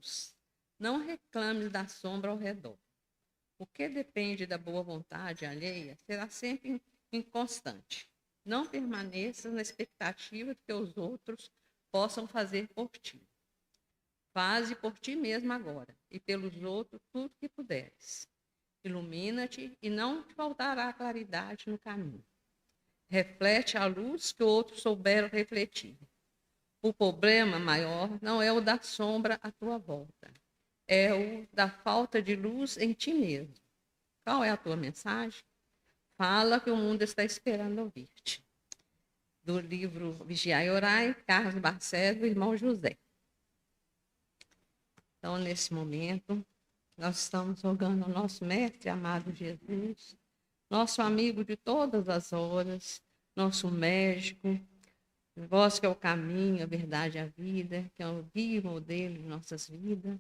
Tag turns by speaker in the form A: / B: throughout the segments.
A: luz. Não reclames da sombra ao redor. O que depende da boa vontade alheia será sempre inconstante. Não permaneças na expectativa de que os outros possam fazer por ti. Faze por ti mesmo agora, e pelos outros tudo que puderes. Ilumina-te e não te faltará claridade no caminho. Reflete a luz que outros souberam refletir. O problema maior não é o da sombra à tua volta, é o da falta de luz em ti mesmo. Qual é a tua mensagem? Fala que o mundo está esperando ouvir-te. Do livro Vigiai e Orai, Carlos Barcelos, irmão José. Então, nesse momento, nós estamos rogando ao nosso mestre amado Jesus, nosso amigo de todas as horas, nosso médico, vós que é o caminho, a verdade e a vida, que é o guia e modelo de nossas vidas,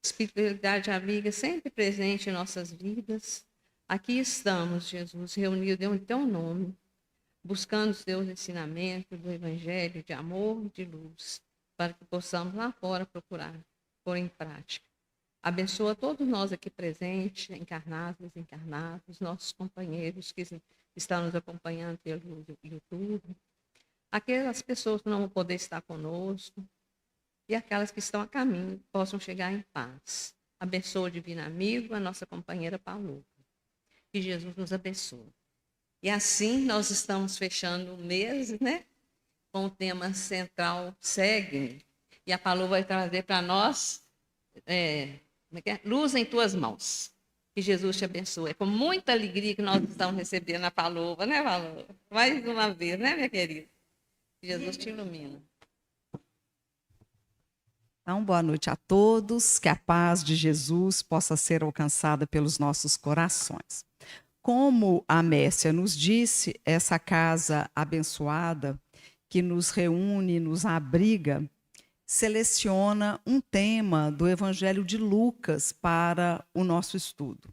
A: espiritualidade amiga sempre presente em nossas vidas. Aqui estamos, Jesus, reunidos em teu nome, buscando os teus ensinamentos do Evangelho de amor e de luz, para que possamos lá fora procurar, pôr em prática. Abençoa todos nós aqui presentes, encarnados, desencarnados, nossos companheiros que estão nos acompanhando pelo YouTube, aquelas pessoas que não vão poder estar conosco e aquelas que estão a caminho possam chegar em paz. Abençoa o divino amigo, a nossa companheira Paloma. Que Jesus nos abençoe. E assim nós estamos fechando o mês, né? Com o tema central Segue-me. E a Paloma vai trazer para nós luz em tuas mãos. Que Jesus te abençoe. É com muita alegria que nós estamos recebendo a Paloma, né, Paloma? Mais uma vez, né, minha querida? Que Jesus te ilumina.
B: Então, boa noite a todos, que a paz de Jesus possa ser alcançada pelos nossos corações. Como a Mércia nos disse, essa casa abençoada, que nos reúne, nos abriga, seleciona um tema do Evangelho de Lucas para o nosso estudo.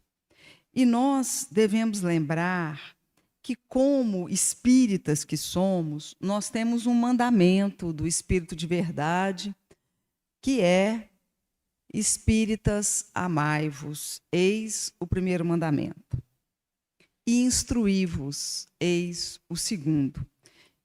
B: E nós devemos lembrar que, como espíritas que somos, nós temos um mandamento do Espírito de Verdade, que é: espíritas, amai-vos, eis o primeiro mandamento. E instruí-vos, eis o segundo.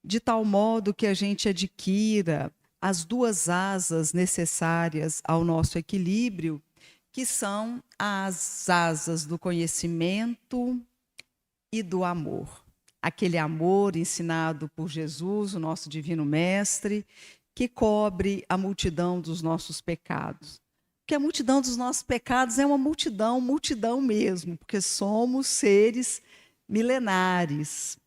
B: De tal modo que a gente adquira as duas asas necessárias ao nosso equilíbrio, que são as asas do conhecimento e do amor. Aquele amor ensinado por Jesus, o nosso divino mestre, que cobre a multidão dos nossos pecados. Porque a multidão dos nossos pecados é uma multidão mesmo, porque somos seres milenares,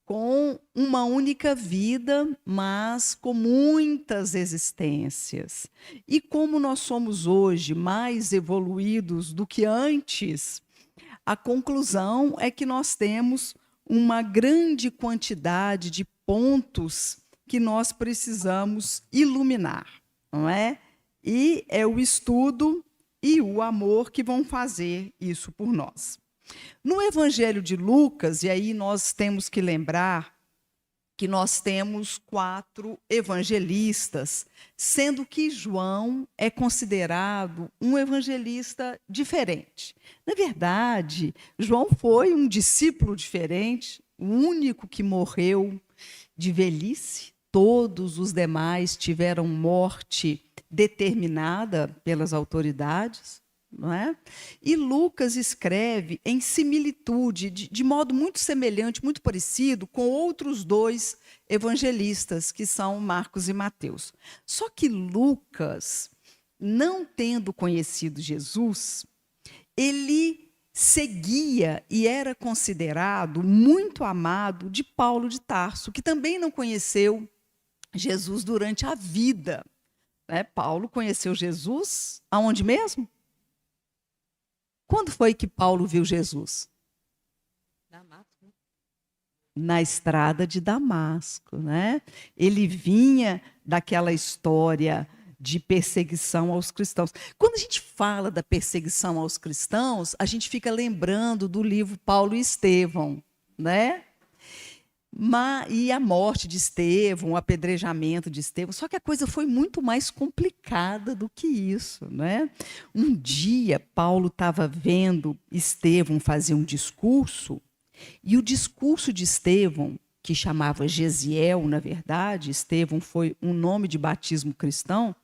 B: com uma única vida, mas com muitas existências. E como nós somos hoje mais evoluídos do que antes, a conclusão é que nós temos uma grande quantidade de pontos que nós precisamos iluminar, não é? E é o estudo e o amor que vão fazer isso por nós. No Evangelho de Lucas, e aí nós temos que lembrar que nós temos 4 evangelistas, sendo que João é considerado um evangelista diferente. Na verdade, João foi um discípulo diferente, o único que morreu de velhice. Todos os demais tiveram morte determinada pelas autoridades, não é? E Lucas escreve em similitude, de modo muito semelhante, muito parecido com outros 2 evangelistas, que são Marcos e Mateus. Só que Lucas, não tendo conhecido Jesus, ele seguia e era considerado muito amado de Paulo de Tarso, que também não conheceu Jesus durante a vida. Paulo conheceu Jesus aonde mesmo? Quando foi que Paulo viu Jesus?
A: Damasco.
B: Na estrada de Damasco, né? Ele vinha daquela história de perseguição aos cristãos. Quando a gente fala da perseguição aos cristãos, a gente fica lembrando do livro Paulo e Estevão, né? E a morte de Estevão, o apedrejamento de Estevão. Só que a coisa foi muito mais complicada do que isso, né? Um dia, Paulo estava vendo Estevão fazer um discurso, e o discurso de Estevão, que chamava Gesiel, na verdade, Estevão foi um nome de batismo cristão,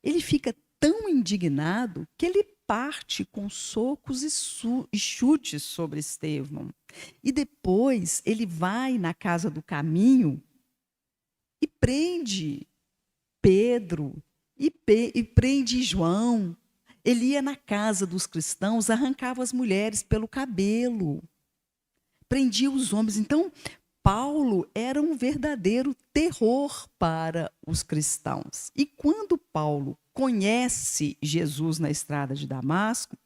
B: ele fica tão indignado que ele parte com socos e chutes sobre Estevão. E depois ele vai na casa do caminho e prende Pedro e prende João. Ele ia na casa dos cristãos, arrancava as mulheres pelo cabelo, prendia os homens. Então, Paulo era um verdadeiro terror para os cristãos. E quando Paulo conhece Jesus na estrada de Damasco,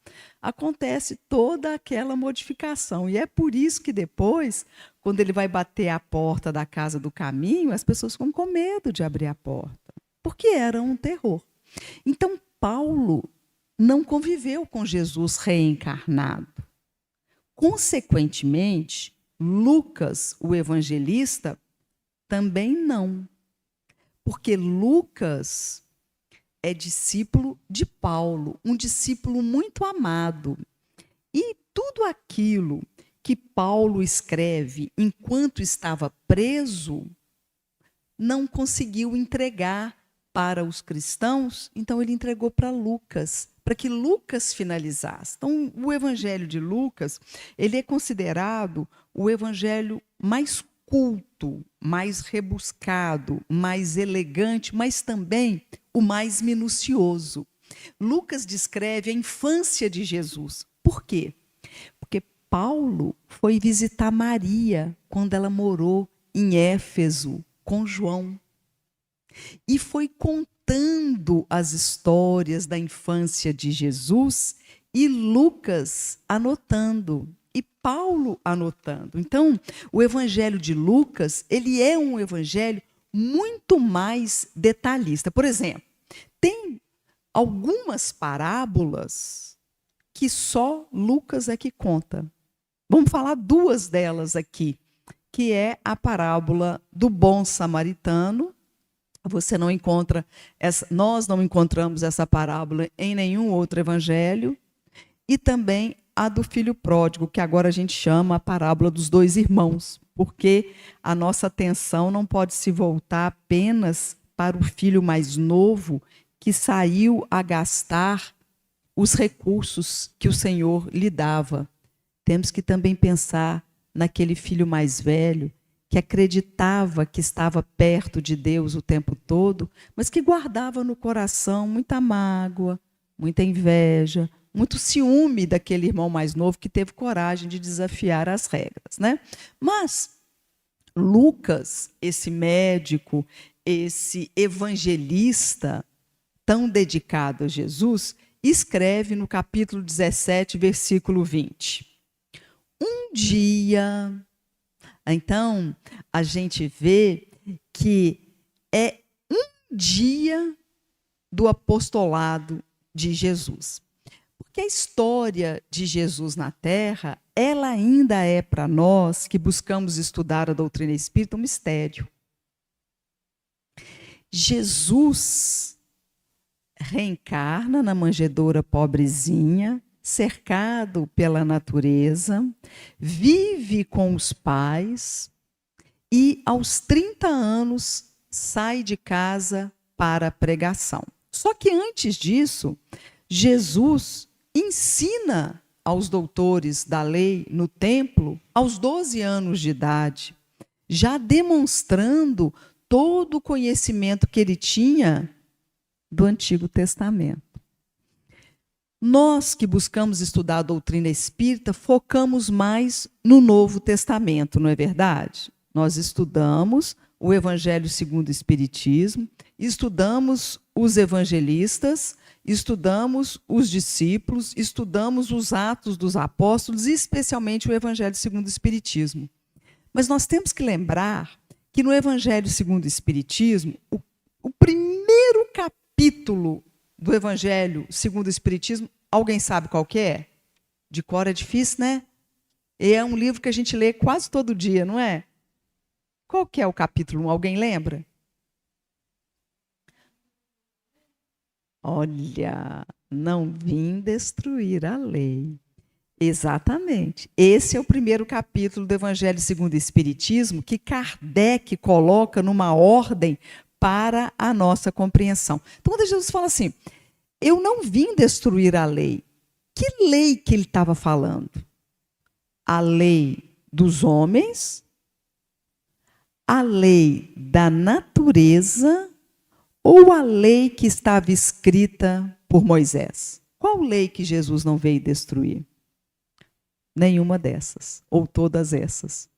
B: acontece toda aquela modificação. E é por isso que depois, quando ele vai bater a porta da casa do caminho, as pessoas ficam com medo de abrir a porta, porque era um terror. Então, Paulo não conviveu com Jesus reencarnado. Consequentemente, Lucas, o evangelista, também não. Porque Lucas é discípulo de Paulo, um discípulo muito amado. E tudo aquilo que Paulo escreve enquanto estava preso, não conseguiu entregar para os cristãos, então ele entregou para Lucas, para que Lucas finalizasse. Então, o evangelho de Lucas, ele é considerado o evangelho mais culto, mais rebuscado, mais elegante, mas também o mais minucioso. Lucas descreve a infância de Jesus. Por quê? Porque Paulo foi visitar Maria quando ela morou em Éfeso com João. E foi contando as histórias da infância de Jesus e Lucas anotando. E Paulo anotando. Então, o evangelho de Lucas, ele é um evangelho muito mais detalhista. Por exemplo, tem algumas parábolas que só Lucas é que conta. Vamos falar duas delas aqui, que é a parábola do bom samaritano. Você não encontra nós não encontramos essa parábola em nenhum outro evangelho, e também a do filho pródigo, que agora a gente chama a parábola dos dois irmãos, porque a nossa atenção não pode se voltar apenas para o filho mais novo que saiu a gastar os recursos que o Senhor lhe dava. Temos que também pensar naquele filho mais velho que acreditava que estava perto de Deus o tempo todo, mas que guardava no coração muita mágoa, muita inveja, muito ciúme daquele irmão mais novo que teve coragem de desafiar as regras, né? Mas Lucas, esse médico, esse evangelista tão dedicado a Jesus, escreve no capítulo 17, versículo 20. Um dia... Então, a gente vê que é um dia do apostolado de Jesus. Porque a história de Jesus na Terra, ela ainda é para nós, que buscamos estudar a doutrina espírita, um mistério. Jesus reencarna na manjedoura pobrezinha, cercado pela natureza, vive com os pais e, aos 30 anos, sai de casa para a pregação. Só que antes disso, Jesus ensina aos doutores da lei no templo aos 12 anos de idade, já demonstrando todo o conhecimento que ele tinha do Antigo Testamento. Nós que buscamos estudar a doutrina espírita, focamos mais no Novo Testamento, não é verdade? Nós estudamos o Evangelho segundo o Espiritismo, estudamos os evangelistas, estudamos os discípulos, estudamos os Atos dos Apóstolos e especialmente o Evangelho segundo o Espiritismo. Mas nós temos que lembrar que no Evangelho segundo o Espiritismo, o primeiro capítulo do Evangelho segundo o Espiritismo, alguém sabe qual que é? De cor é difícil, né? E é um livro que a gente lê quase todo dia, não é? Qual que é o capítulo 1? Alguém lembra? Olha, não vim destruir a lei. Exatamente. Esse é o primeiro capítulo do Evangelho segundo o Espiritismo que Kardec coloca numa ordem para a nossa compreensão. Então, quando Jesus fala assim, eu não vim destruir a lei. Que lei que ele estava falando? A lei dos homens, a lei da natureza ou a lei que estava escrita por Moisés? Qual lei que Jesus não veio destruir? Nenhuma dessas, ou todas essas.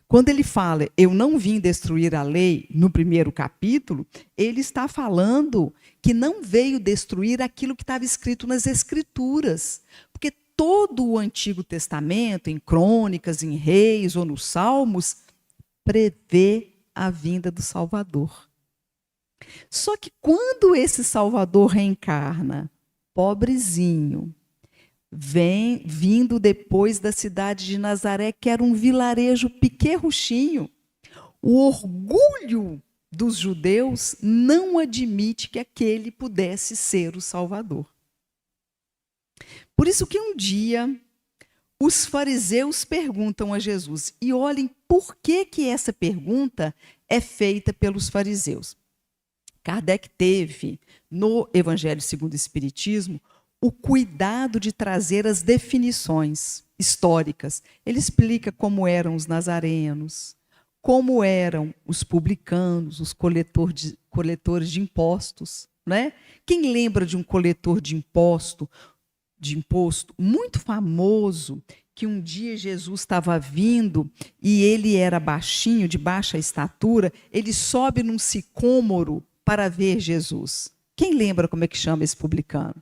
B: Quando ele fala, eu não vim destruir a lei, no primeiro capítulo, ele está falando que não veio destruir aquilo que estava escrito nas Escrituras. Porque todo o Antigo Testamento, em Crônicas, em Reis ou nos Salmos, prevê a vinda do Salvador. Só que quando esse Salvador reencarna, pobrezinho, vindo depois da cidade de Nazaré, que era um vilarejo pequerruchinho, o orgulho dos judeus não admite que aquele pudesse ser o Salvador. Por isso que um dia os fariseus perguntam a Jesus, e olhem por que essa pergunta é feita pelos fariseus. Kardec teve, no Evangelho segundo o Espiritismo, o cuidado de trazer as definições históricas. Ele explica como eram os nazarenos, como eram os publicanos, os coletores de impostos. Né? Quem lembra de um coletor de imposto muito famoso, que um dia Jesus estava vindo e ele era baixinho, de baixa estatura, ele sobe num sicômoro para ver Jesus. Quem lembra como é que chama esse publicano?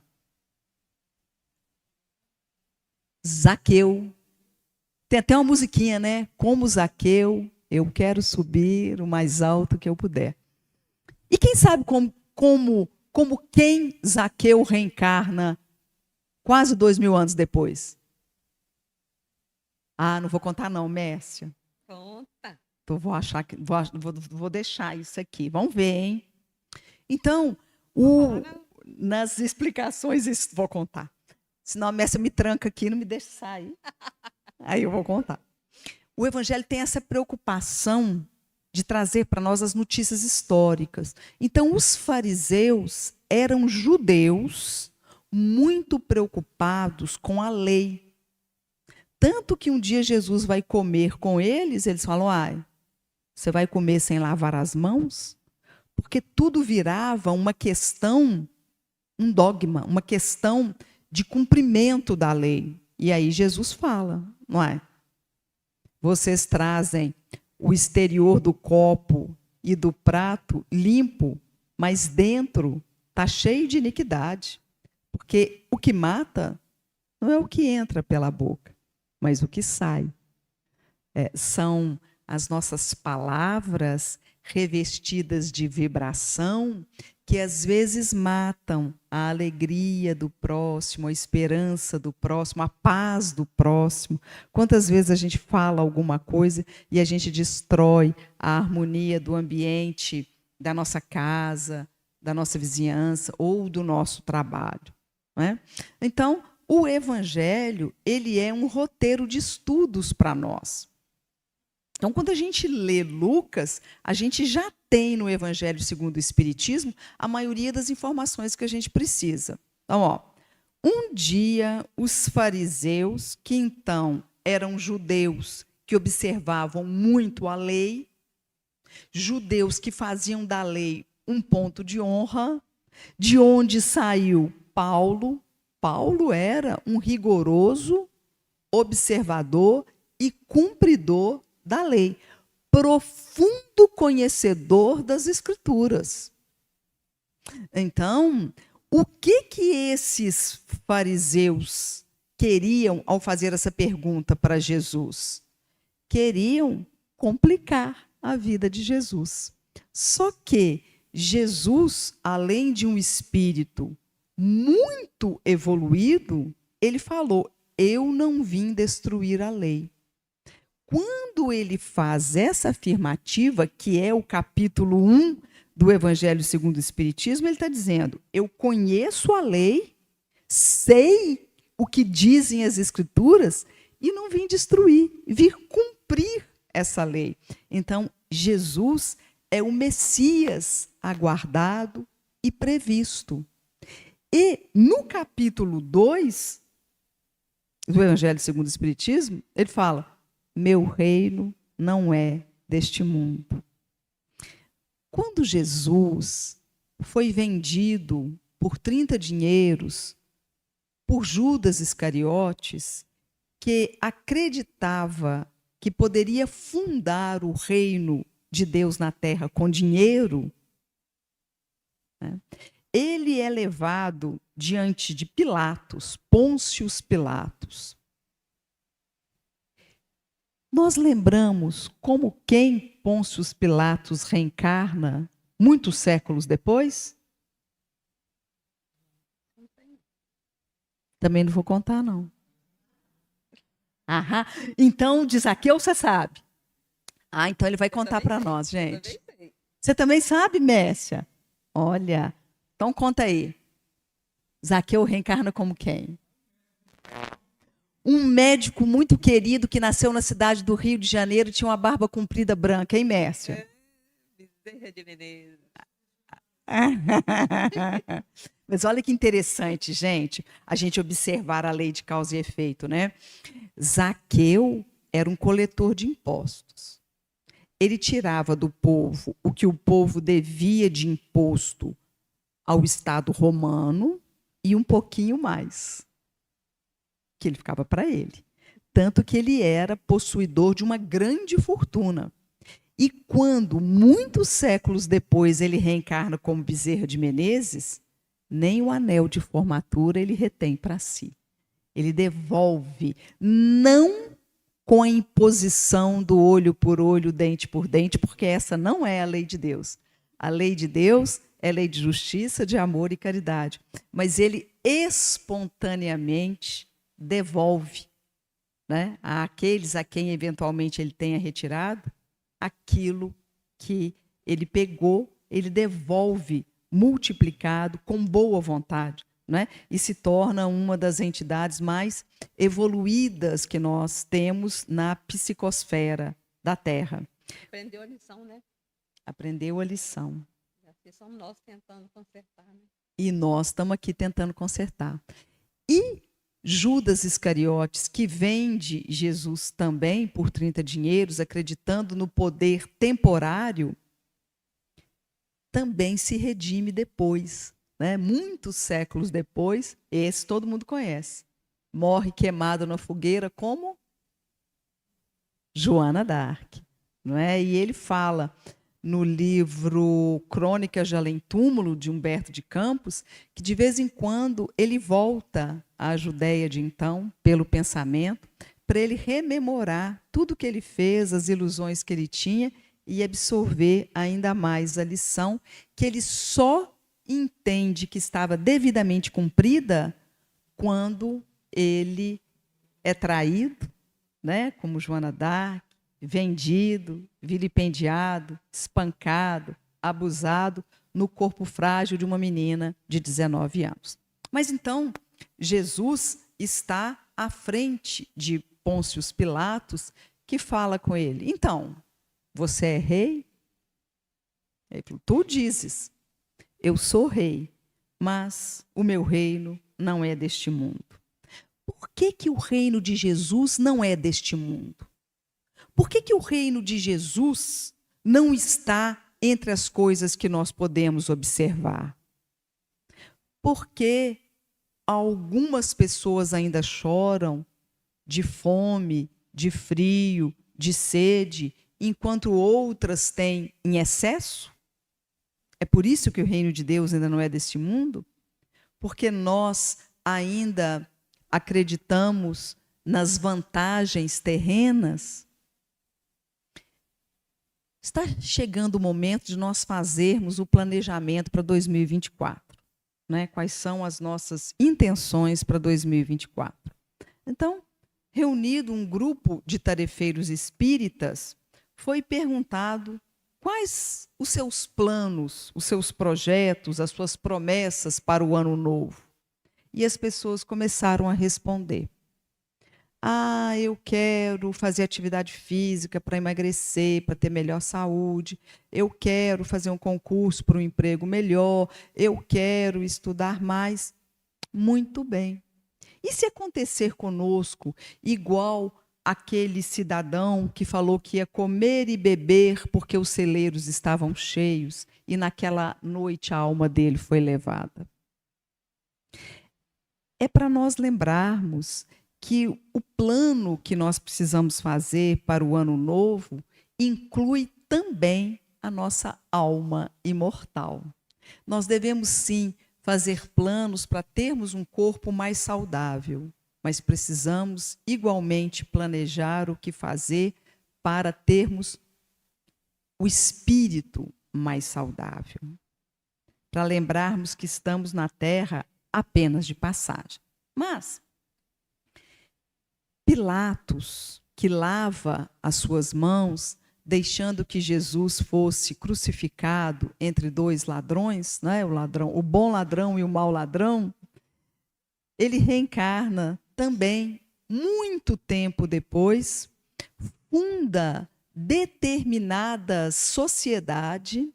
B: Zaqueu. Tem até uma musiquinha, né? Como Zaqueu, eu quero subir o mais alto que eu puder. E quem sabe como quem Zaqueu reencarna quase 2000 anos depois? Ah, não vou contar não, Mércia.
A: Conta.
B: Então vou deixar isso aqui. Vamos ver, hein? Então, nas explicações, vou contar. Senão a Mércia me tranca aqui e não me deixa sair. Aí eu vou contar. O Evangelho tem essa preocupação de trazer para nós as notícias históricas. Então, os fariseus eram judeus muito preocupados com a lei. Tanto que um dia Jesus vai comer com eles, eles falam, você vai comer sem lavar as mãos? Porque tudo virava uma questão, um dogma, uma questão de cumprimento da lei. E aí Jesus fala, não é? Vocês trazem o exterior do copo e do prato limpo, mas dentro está cheio de iniquidade. Porque o que mata não é o que entra pela boca, mas o que sai. São as nossas palavras revestidas de vibração que às vezes matam a alegria do próximo, a esperança do próximo, a paz do próximo. Quantas vezes a gente fala alguma coisa e a gente destrói a harmonia do ambiente da nossa casa, da nossa vizinhança ou do nosso trabalho, não é? Então, o Evangelho, ele é um roteiro de estudos para nós. Então, quando a gente lê Lucas, a gente já tem no Evangelho segundo o Espiritismo a maioria das informações que a gente precisa. Então, um dia os fariseus, que então eram judeus que observavam muito a lei, judeus que faziam da lei um ponto de honra, de onde saiu Paulo. Paulo era um rigoroso observador e cumpridor da lei, profundo conhecedor das Escrituras. Então, o que esses fariseus queriam ao fazer essa pergunta para Jesus? Queriam complicar a vida de Jesus. Só que Jesus, além de um espírito muito evoluído, ele falou, eu não vim destruir a lei. quando ele faz essa afirmativa, que é o capítulo 1 do Evangelho segundo o Espiritismo, ele está dizendo: eu conheço a lei, sei o que dizem as Escrituras e não vim destruir, vim cumprir essa lei. Então, Jesus é o Messias aguardado e previsto. E no capítulo 2 do Evangelho segundo o Espiritismo, ele fala: meu reino não é deste mundo. Quando Jesus foi vendido por 30 dinheiros por Judas Iscariotes, que acreditava que poderia fundar o reino de Deus na terra com dinheiro, né? Ele é levado diante de Pilatos, Pôncio Pilatos. Nós lembramos como quem Pôncio Pilatos reencarna muitos séculos depois? Também não vou contar, não. Aham. Então, de Zaqueu, você sabe. Ah, então ele vai contar para nós, gente. Você também sabe, Messia? Olha, então conta aí. Zaqueu reencarna como quem? Um médico muito querido que nasceu na cidade do Rio de Janeiro, tinha uma barba comprida branca, hein, Mércia?
A: Bezerra de Menezes.
B: Mas olha que interessante, gente, a gente observar a lei de causa e efeito, né? Zaqueu era um coletor de impostos. Ele tirava do povo o que o povo devia de imposto ao Estado romano e um pouquinho mais, que ele ficava para ele. Tanto que ele era possuidor de uma grande fortuna. E quando, muitos séculos depois, ele reencarna como Bezerra de Menezes, nem o anel de formatura ele retém para si. Ele devolve, não com a imposição do olho por olho, dente por dente, porque essa não é a lei de Deus. A lei de Deus é lei de justiça, de amor e caridade. Mas ele espontaneamente devolve, né, àqueles a quem eventualmente ele tenha retirado, aquilo que ele pegou, ele devolve multiplicado, com boa vontade, né? E se torna uma das entidades mais evoluídas que nós temos na psicosfera da Terra.
A: Aprendeu a lição, né?
B: Aprendeu a lição.
A: Assim somos nós tentando consertar, né?
B: E nós estamos aqui tentando consertar. E Judas Iscariotes, que vende Jesus também por 30 dinheiros, acreditando no poder temporário, também se redime depois, né? Muitos séculos depois, esse todo mundo conhece. Morre queimado na fogueira como Joana d'Arc, não é? E ele fala no livro Crônicas de Além Túmulo, de Humberto de Campos, que de vez em quando ele volta à Judéia de então, pelo pensamento, para ele rememorar tudo o que ele fez, as ilusões que ele tinha, e absorver ainda mais a lição que ele só entende que estava devidamente cumprida quando ele é traído, né, como Joana d'Arc, vendido, vilipendiado, espancado, abusado no corpo frágil de uma menina de 19 anos. Mas então, Jesus está à frente de Pôncio Pilatos, que fala com ele: então, você é rei? Ele falou: tu dizes, eu sou rei, mas o meu reino não é deste mundo. Por que que o reino de Jesus não é deste mundo? Por que que o reino de Jesus não está entre as coisas que nós podemos observar? Porque algumas pessoas ainda choram de fome, de frio, de sede, enquanto outras têm em excesso? É por isso que o reino de Deus ainda não é deste mundo? Porque nós ainda acreditamos nas vantagens terrenas? Está chegando o momento de nós fazermos o planejamento para 2024. Né? Quais são as nossas intenções para 2024? Então, reunido um grupo de tarefeiros espíritas, foi perguntado quais os seus planos, os seus projetos, as suas promessas para o ano novo. E as pessoas começaram a responder. Ah, eu quero fazer atividade física para emagrecer, para ter melhor saúde. Eu quero fazer um concurso para um emprego melhor. Eu quero estudar mais. Muito bem. E se acontecer conosco igual aquele cidadão que falou que ia comer e beber porque os celeiros estavam cheios e naquela noite a alma dele foi levada? É para nós lembrarmos que o plano que nós precisamos fazer para o ano novo inclui também a nossa alma imortal. Nós devemos, sim, fazer planos para termos um corpo mais saudável, mas precisamos igualmente planejar o que fazer para termos o espírito mais saudável. Para lembrarmos que estamos na Terra apenas de passagem. Mas Pilatos, que lava as suas mãos, deixando que Jesus fosse crucificado entre dois ladrões, né? O bom ladrão e o mau ladrão, ele reencarna também, muito tempo depois, funda determinada sociedade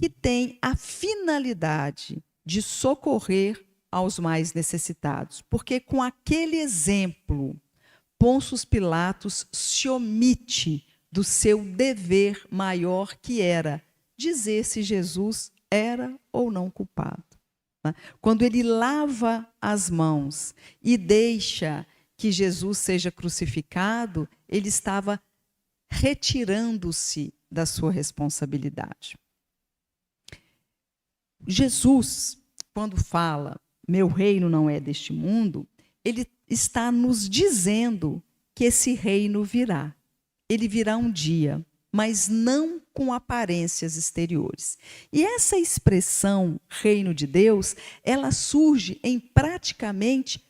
B: que tem a finalidade de socorrer aos mais necessitados. Porque com aquele exemplo, Pôncio Pilatos se omite do seu dever maior, que era dizer se Jesus era ou não culpado. Quando ele lava as mãos e deixa que Jesus seja crucificado, ele estava retirando-se da sua responsabilidade. Jesus, quando fala, meu reino não é deste mundo, ele está nos dizendo que esse reino virá. Ele virá um dia, mas não com aparências exteriores. E essa expressão, reino de Deus, ela surge em praticamente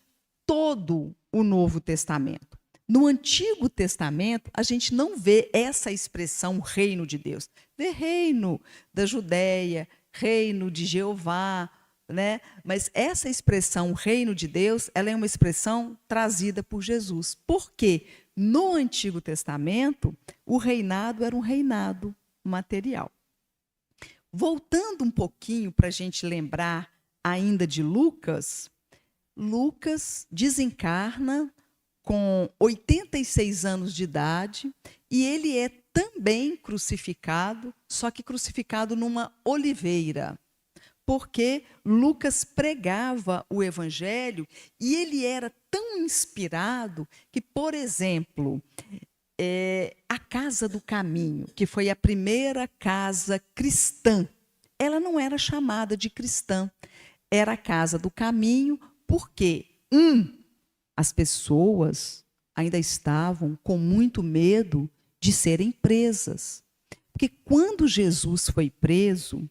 B: todo o Novo Testamento. No Antigo Testamento, a gente não vê essa expressão reino de Deus. Vê reino da Judéia, reino de Jeová, né? Mas essa expressão reino de Deus, ela é uma expressão trazida por Jesus. Por quê? No Antigo Testamento, o reinado era um reinado material. Voltando um pouquinho para a gente lembrar ainda de Lucas, Lucas desencarna com 86 anos de idade e ele é também crucificado, só que crucificado numa oliveira. Porque Lucas pregava o evangelho e ele era tão inspirado que, por exemplo, a Casa do Caminho, que foi a primeira casa cristã, ela não era chamada de cristã, era a Casa do Caminho, porque, as pessoas ainda estavam com muito medo de serem presas. Porque quando Jesus foi preso,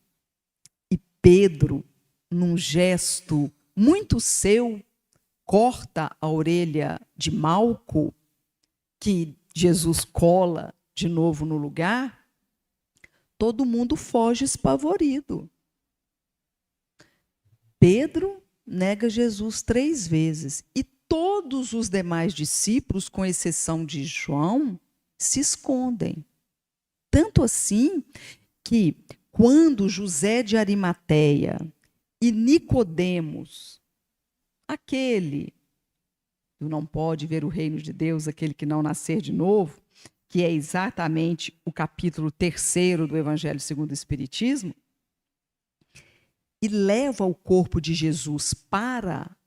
B: Pedro, num gesto muito seu, corta a orelha de Malco, que Jesus cola de novo no lugar, todo mundo foge espavorido. Pedro nega Jesus 3 vezes e todos os demais discípulos, com exceção de João, se escondem. Tanto assim que quando José de Arimateia e Nicodemos, aquele que não pode ver o reino de Deus, aquele que não nascer de novo, que é exatamente o capítulo 3º do Evangelho segundo o Espiritismo, e leva o corpo de Jesus para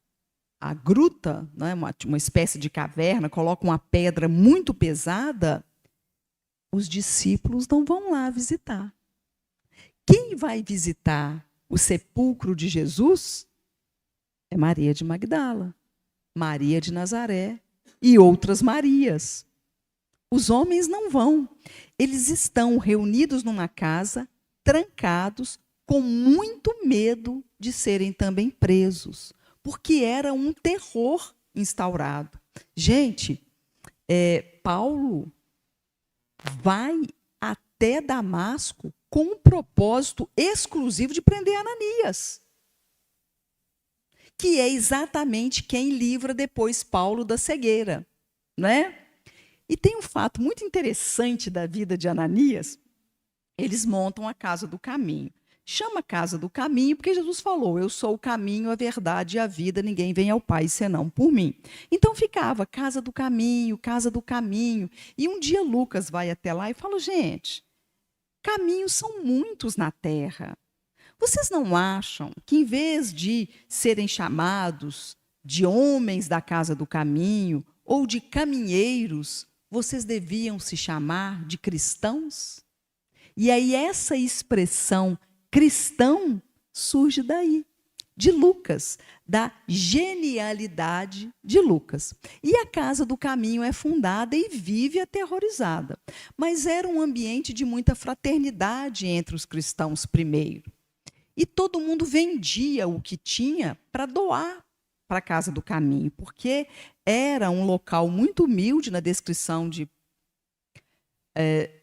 B: a gruta, né, uma espécie de caverna, coloca uma pedra muito pesada, os discípulos não vão lá visitar. Quem vai visitar o sepulcro de Jesus é Maria de Magdala, Maria de Nazaré e outras Marias. Os homens não vão. Eles estão reunidos numa casa, trancados, com muito medo de serem também presos, porque era um terror instaurado. Gente, Paulo vai até Damasco com um propósito exclusivo de prender Ananias, que é exatamente quem livra depois Paulo da cegueira, né? E tem um fato muito interessante da vida de Ananias. Eles montam a Casa do Caminho. Chama Casa do Caminho porque Jesus falou: eu sou o caminho, a verdade e a vida, ninguém vem ao Pai senão por mim. Então ficava Casa do Caminho, Casa do Caminho. E um dia Lucas vai até lá e fala: gente, caminhos são muitos na terra. Vocês não acham que, em vez de serem chamados de homens da Casa do Caminho ou de caminheiros, vocês deviam se chamar de cristãos? E aí essa expressão cristão surge daí, de Lucas, da genialidade de Lucas. E a Casa do Caminho é fundada e vive aterrorizada. Mas era um ambiente de muita fraternidade entre os cristãos primeiro. E todo mundo vendia o que tinha para doar para a Casa do Caminho, porque era um local muito humilde. Na descrição de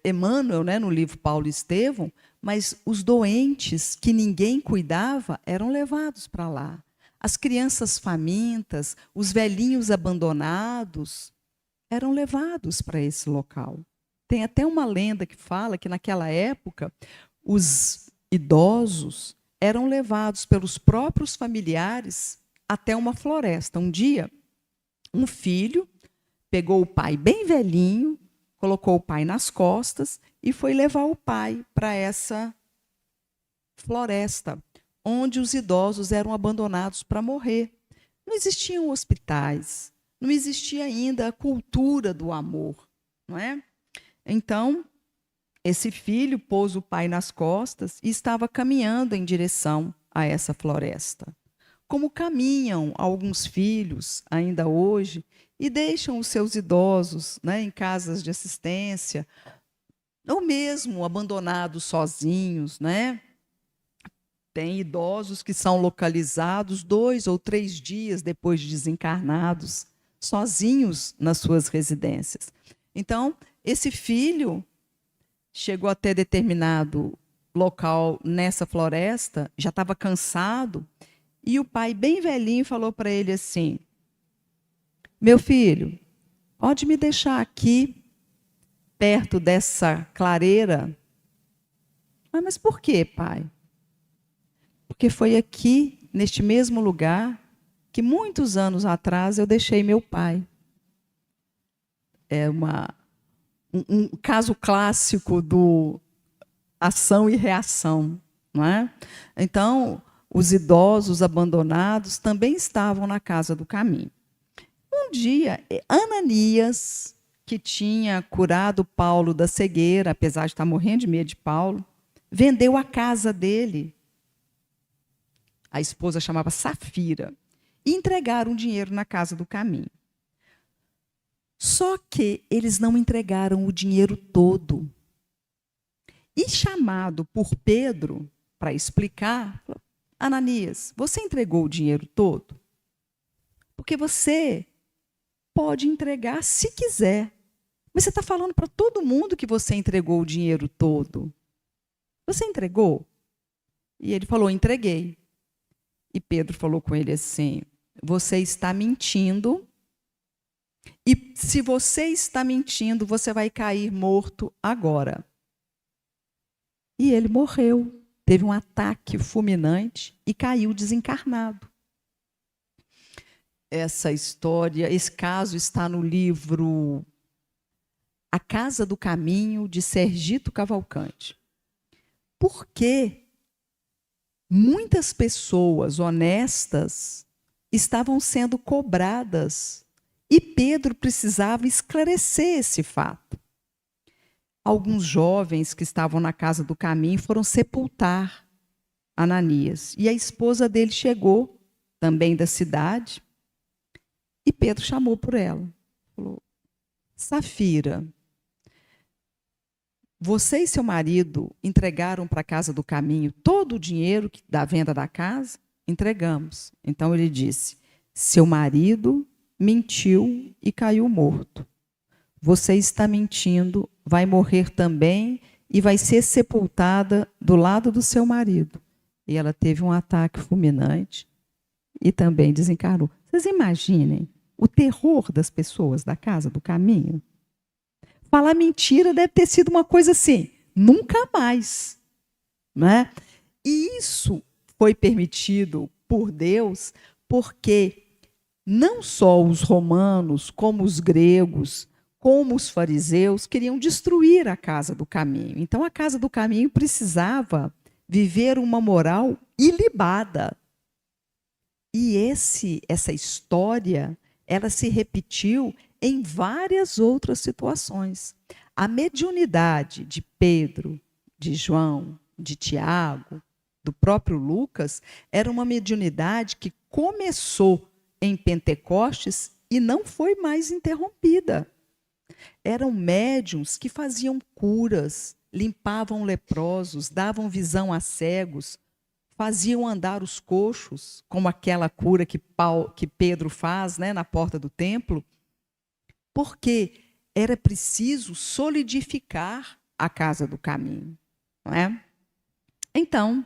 B: Emmanuel, né, no livro Paulo e Estevão, mas os doentes que ninguém cuidava eram levados para lá. As crianças famintas, os velhinhos abandonados eram levados para esse local. Tem até uma lenda que fala que naquela época os idosos eram levados pelos próprios familiares até uma floresta. Um dia, um filho pegou o pai bem velhinho, colocou o pai nas costas e foi levar o pai para essa floresta, onde os idosos eram abandonados para morrer. Não existiam hospitais, não existia ainda a cultura do amor, não é? Então, esse filho pôs o pai nas costas e estava caminhando em direção a essa floresta. Como caminham alguns filhos ainda hoje e deixam os seus idosos, né, em casas de assistência, ou mesmo abandonados sozinhos, né? Tem idosos que são localizados 2 ou 3 dias depois de desencarnados, sozinhos nas suas residências. Então, esse filho chegou até determinado local nessa floresta, já estava cansado, e o pai, bem velhinho, falou para ele assim: meu filho, pode me deixar aqui, perto dessa clareira? Ah, mas por quê, pai? Porque foi aqui, neste mesmo lugar, que muitos anos atrás eu deixei meu pai. É um caso clássico do ação e reação, não é? Então, os idosos abandonados também estavam na Casa do Caminho. Um dia, Ananias, que tinha curado Paulo da cegueira, apesar de estar morrendo de medo de Paulo, vendeu a casa dele. A esposa chamava Safira. E entregaram o dinheiro na Casa do Caminho. Só que eles não entregaram o dinheiro todo. E chamado por Pedro para explicar, falou: Ananias, você entregou o dinheiro todo? Porque você pode entregar se quiser. Mas você está falando para todo mundo que você entregou o dinheiro todo. Você entregou? E ele falou: entreguei. E Pedro falou com ele assim: você está mentindo. E se você está mentindo, você vai cair morto agora. E ele morreu. Teve um ataque fulminante e caiu desencarnado. Essa história, esse caso está no livro A Casa do Caminho, de Sergito Cavalcante. Porque muitas pessoas honestas estavam sendo cobradas e Pedro precisava esclarecer esse fato. Alguns jovens que estavam na Casa do Caminho foram sepultar Ananias. E a esposa dele chegou, também da cidade, e Pedro chamou por ela. Falou: Safira, você e seu marido entregaram para a Casa do Caminho todo o dinheiro da venda da casa? Entregamos. Então ele disse: seu marido mentiu e caiu morto. você está mentindo, vai morrer também e vai ser sepultada do lado do seu marido. E ela teve um ataque fulminante e também desencarnou. Vocês imaginem o terror das pessoas da casa do caminho? Falar mentira deve ter sido uma coisa assim, nunca mais, né? E isso foi permitido por Deus porque não só os romanos, como os gregos, como os fariseus, queriam destruir a casa do caminho. Então, a casa do caminho precisava viver uma moral ilibada. E essa história, ela se repetiu em várias outras situações. A mediunidade de Pedro, de João, de Tiago, do próprio Lucas, era uma mediunidade que começou em Pentecostes e não foi mais interrompida. Eram médiuns que faziam curas, limpavam leprosos, davam visão a cegos, faziam andar os coxos, como aquela cura que Pedro faz, né, na porta do templo, porque era preciso solidificar a casa do caminho. Não é? Então,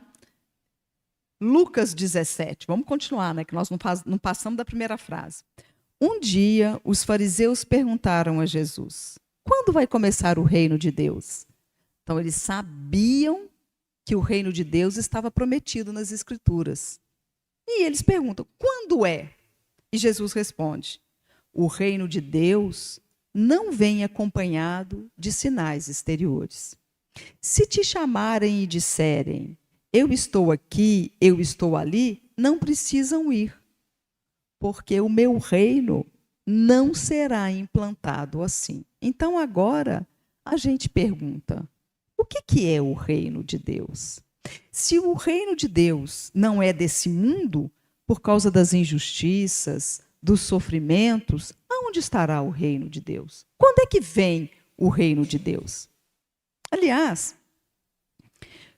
B: Lucas 17, vamos continuar, né, que nós não passamos da primeira frase. Um dia, os fariseus perguntaram a Jesus, quando vai começar o reino de Deus? Então, eles sabiam que o reino de Deus estava prometido nas Escrituras. E eles perguntam, quando é? E Jesus responde, o reino de Deus não vem acompanhado de sinais exteriores. Se te chamarem e disserem, eu estou aqui, eu estou ali, não precisam ir, porque o meu reino não será implantado assim. Então, agora, a gente pergunta, o que é o reino de Deus? Se o reino de Deus não é desse mundo, por causa das injustiças, dos sofrimentos, aonde estará o reino de Deus? Quando é que vem o reino de Deus? Aliás,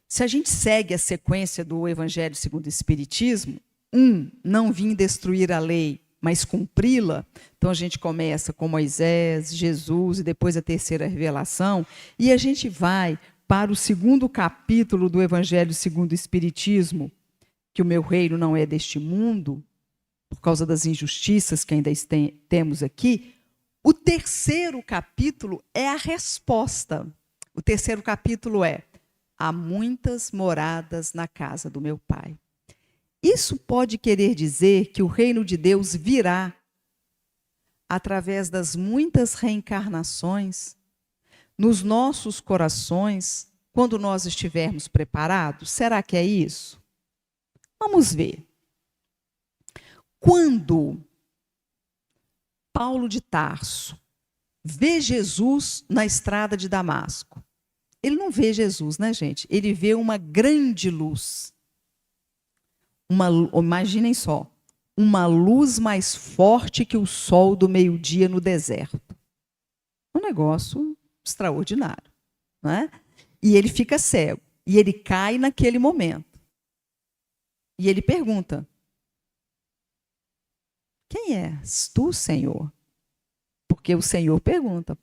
B: se a gente segue a sequência do Evangelho segundo o Espiritismo, não vim destruir a lei, mas cumpri-la. Então a gente começa com Moisés, Jesus e depois a terceira revelação, e a gente vai para o segundo capítulo do Evangelho segundo o Espiritismo, que o meu reino não é deste mundo, por causa das injustiças que ainda temos aqui. O terceiro capítulo é a resposta. O terceiro capítulo é: há muitas moradas na casa do meu Pai. Isso pode querer dizer que o reino de Deus virá através das muitas reencarnações nos nossos corações, quando nós estivermos preparados? Será que é isso? Vamos ver. Quando Paulo de Tarso vê Jesus na estrada de Damasco, ele não vê Jesus, né, gente? Ele vê uma grande luz. Imaginem só, uma luz mais forte que o sol do meio-dia no deserto. Um negócio extraordinário, não é? E ele fica cego, e ele cai naquele momento. E ele pergunta, quem és tu, Senhor? Porque o Senhor pergunta,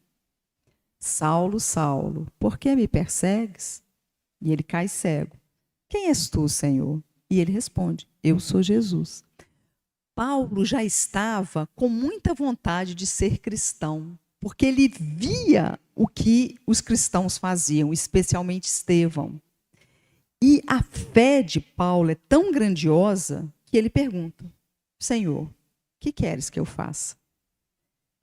B: Saulo, Saulo, por que me persegues? E ele cai cego. Quem és tu, Senhor? E ele responde, eu sou Jesus. Paulo já estava com muita vontade de ser cristão, porque ele via o que os cristãos faziam, especialmente Estevão. E a fé de Paulo é tão grandiosa que ele pergunta, Senhor, o que queres que eu faça?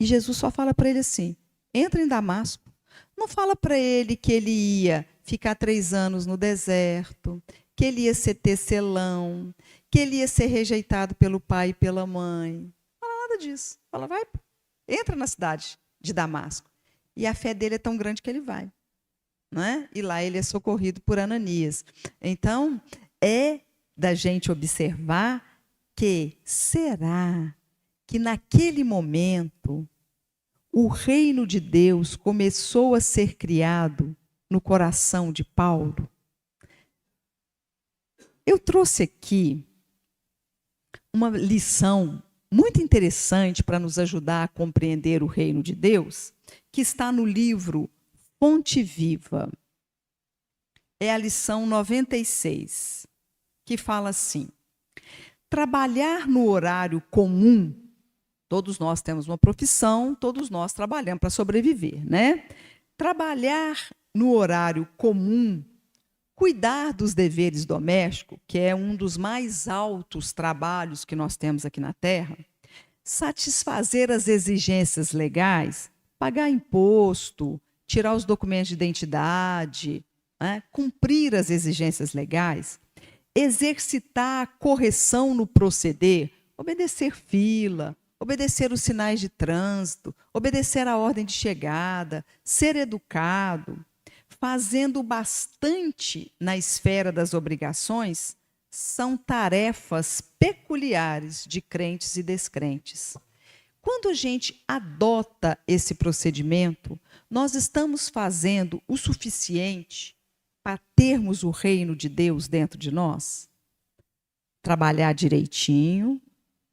B: E Jesus só fala para ele assim, entra em Damasco. Não fala para ele que ele ia ficar 3 anos no deserto, que ele ia ser tecelão, que ele ia ser rejeitado pelo pai e pela mãe. Não fala nada disso. Fala, vai, entra na cidade de Damasco. E a fé dele é tão grande que ele vai. Não é? E lá ele é socorrido por Ananias. Então, é da gente observar que será que naquele momento o reino de Deus começou a ser criado no coração de Paulo? Eu trouxe aqui uma lição muito interessante para nos ajudar a compreender o reino de Deus, que está no livro Fonte Viva. É a lição 96, que fala assim: trabalhar no horário comum, todos nós temos uma profissão, todos nós trabalhamos para sobreviver, né? Trabalhar no horário comum, cuidar dos deveres domésticos, que é um dos mais altos trabalhos que nós temos aqui na Terra, satisfazer as exigências legais, pagar imposto, tirar os documentos de identidade, né? Cumprir as exigências legais, exercitar a correção no proceder, obedecer fila, obedecer os sinais de trânsito, obedecer a ordem de chegada, ser educado, fazendo bastante na esfera das obrigações, são tarefas peculiares de crentes e descrentes. Quando a gente adota esse procedimento, nós estamos fazendo o suficiente para termos o reino de Deus dentro de nós? Trabalhar direitinho,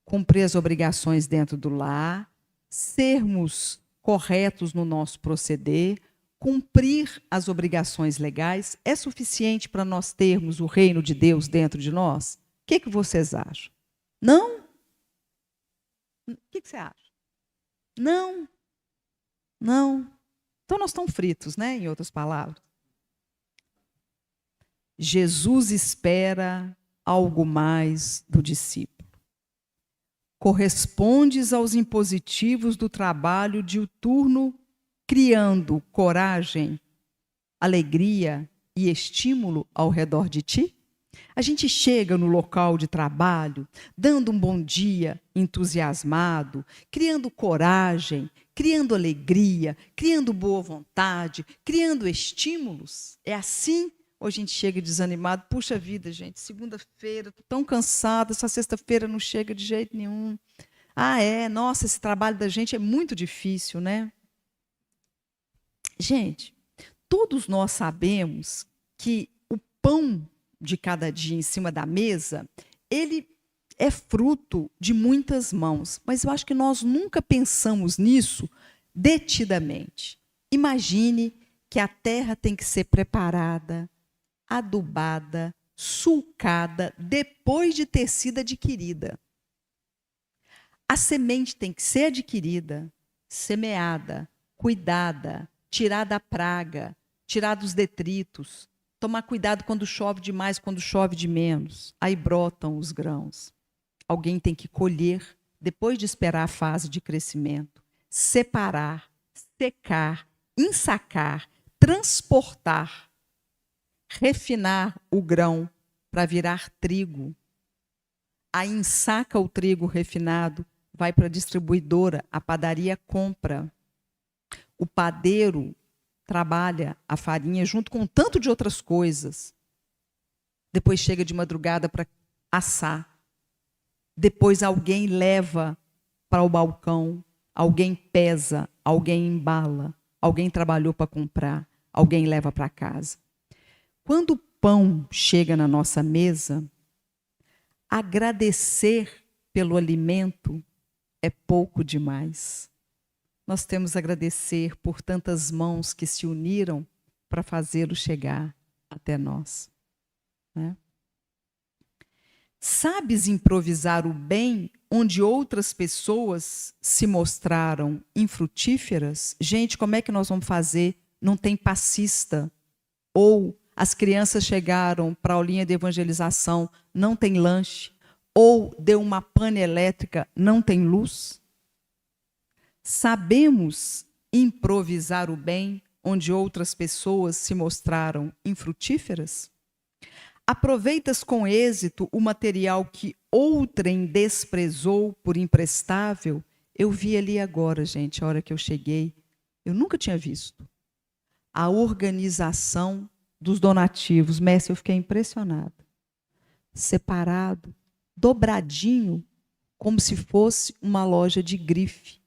B: cumprir as obrigações dentro do lar, sermos corretos no nosso proceder, cumprir as obrigações legais, é suficiente para nós termos o reino de Deus dentro de nós? O que vocês acham? Não? O que você acha? Não. Não. Então nós estamos fritos, né? Em outras palavras. Jesus espera algo mais do discípulo. Correspondes aos impositivos do trabalho diuturno, criando coragem, alegria e estímulo ao redor de ti? A gente chega no local de trabalho, dando um bom dia, entusiasmado, criando coragem, criando alegria, criando boa vontade, criando estímulos. É assim? Ou a gente chega desanimado? Puxa vida, gente, segunda-feira, estou tão cansada, essa sexta-feira não chega de jeito nenhum. Nossa, esse trabalho da gente é muito difícil, né? Gente, todos nós sabemos que o pão de cada dia em cima da mesa, ele é fruto de muitas mãos, mas eu acho que nós nunca pensamos nisso detidamente. Imagine que a terra tem que ser preparada, adubada, sulcada, depois de ter sido adquirida. A semente tem que ser adquirida, semeada, cuidada, tirar da praga, tirar dos detritos, tomar cuidado quando chove demais, quando chove de menos. Aí brotam os grãos. Alguém tem que colher, depois de esperar a fase de crescimento, separar, secar, ensacar, transportar, refinar o grão para virar trigo. Aí ensaca o trigo refinado, vai para a distribuidora, a padaria compra. O padeiro trabalha a farinha junto com um tanto de outras coisas. Depois chega de madrugada para assar. Depois alguém leva para o balcão, alguém pesa, alguém embala, alguém trabalhou para comprar, alguém leva para casa. Quando o pão chega na nossa mesa, agradecer pelo alimento é pouco demais. Nós temos a agradecer por tantas mãos que se uniram para fazê-lo chegar até nós, né? Sabes improvisar o bem onde outras pessoas se mostraram infrutíferas? Gente, como é que nós vamos fazer? Não tem passista. Ou as crianças chegaram para a aulinha de evangelização, não tem lanche. Ou deu uma pane elétrica, não tem luz. Sabemos improvisar o bem onde outras pessoas se mostraram infrutíferas? Aproveitas com êxito o material que outrem desprezou por imprestável? Eu vi ali agora, gente, a hora que eu cheguei. Eu nunca tinha visto. A organização dos donativos. Mestre, eu fiquei impressionada. Separado, dobradinho, como se fosse uma loja de grife.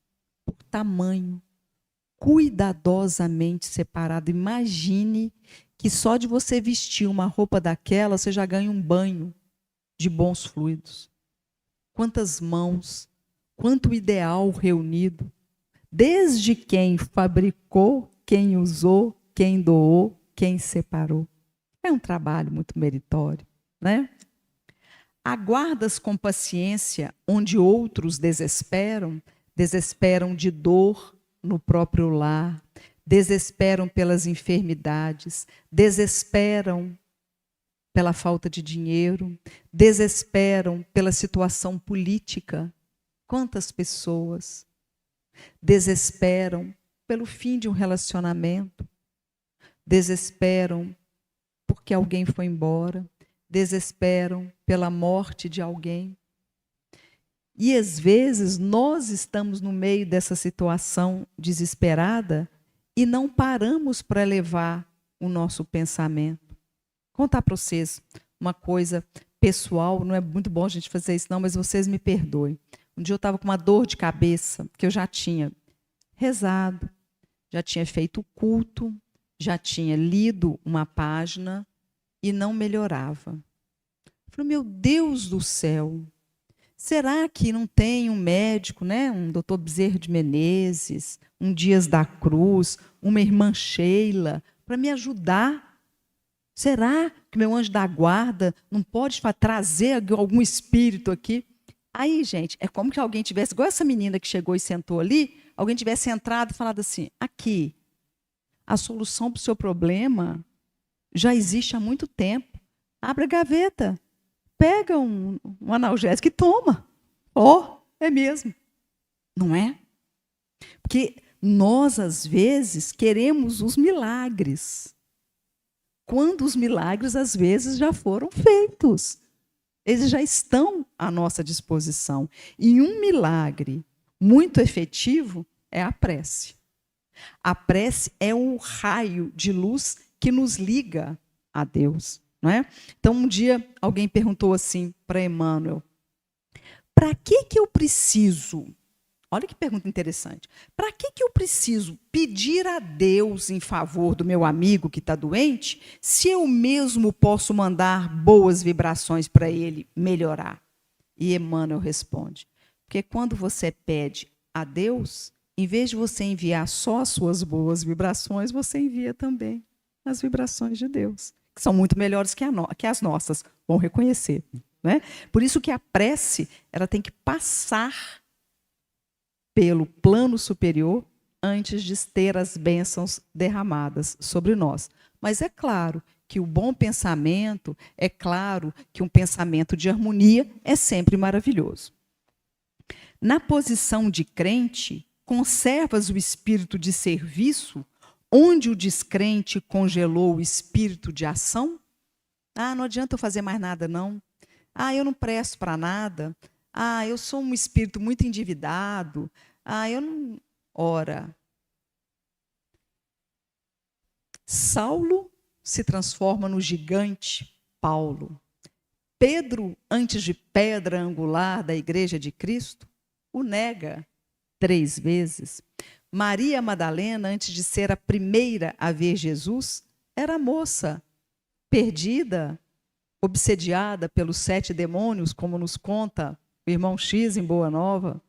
B: Por tamanho. Cuidadosamente separado. Imagine que só de você vestir uma roupa daquela, você já ganha um banho de bons fluidos. Quantas mãos, quanto ideal reunido, desde quem fabricou, quem usou, quem doou, quem separou. É um trabalho muito meritório, né? Aguardas com paciência onde outros desesperam, desesperam de dor no próprio lar, desesperam pelas enfermidades, desesperam pela falta de dinheiro, desesperam pela situação política. Quantas pessoas desesperam pelo fim de um relacionamento, desesperam porque alguém foi embora, desesperam pela morte de alguém. E às vezes nós estamos no meio dessa situação desesperada e não paramos para elevar o nosso pensamento. Vou contar para vocês uma coisa pessoal, não é muito bom a gente fazer isso não, mas vocês me perdoem. Um dia eu estava com uma dor de cabeça, que eu já tinha rezado, já tinha feito culto, já tinha lido uma página e não melhorava. Eu falei, meu Deus do céu, será que não tem um médico, né? Um doutor Bezerra de Menezes, um Dias da Cruz, uma irmã Sheila, para me ajudar? Será que meu anjo da guarda não pode trazer algum espírito aqui? Aí, gente, é como que alguém tivesse, igual essa menina que chegou e sentou ali, alguém tivesse entrado e falado assim, aqui, a solução para o seu problema já existe há muito tempo. Abre a gaveta, pega um analgésico e toma. É mesmo. Não é? Porque nós, às vezes, queremos os milagres, quando os milagres, às vezes, já foram feitos. Eles já estão à nossa disposição. E um milagre muito efetivo é a prece. A prece é um raio de luz que nos liga a Deus, não é? Então, um dia, alguém perguntou assim para Emmanuel, para que eu preciso, olha que pergunta interessante, para que eu preciso pedir a Deus em favor do meu amigo que está doente, se eu mesmo posso mandar boas vibrações para ele melhorar? E Emmanuel responde, porque quando você pede a Deus, em vez de você enviar só as suas boas vibrações, você envia também as vibrações de Deus, que são muito melhores que as nossas, vão reconhecer, né? Por isso que a prece ela tem que passar pelo plano superior antes de ter as bênçãos derramadas sobre nós. Mas é claro que o bom pensamento, é claro que um pensamento de harmonia é sempre maravilhoso. Na posição de crente, conservas o espírito de serviço, onde o descrente congelou o espírito de ação? Não adianta eu fazer mais nada, não. Eu não presto para nada. Eu sou um espírito muito endividado. Eu não... Ora, Saulo se transforma no gigante Paulo. Pedro, antes de pedra angular da Igreja de Cristo, o nega 3 vezes. Maria Madalena, antes de ser a primeira a ver Jesus, era moça, perdida, obsediada pelos 7 demônios, como nos conta o irmão X em Boa Nova.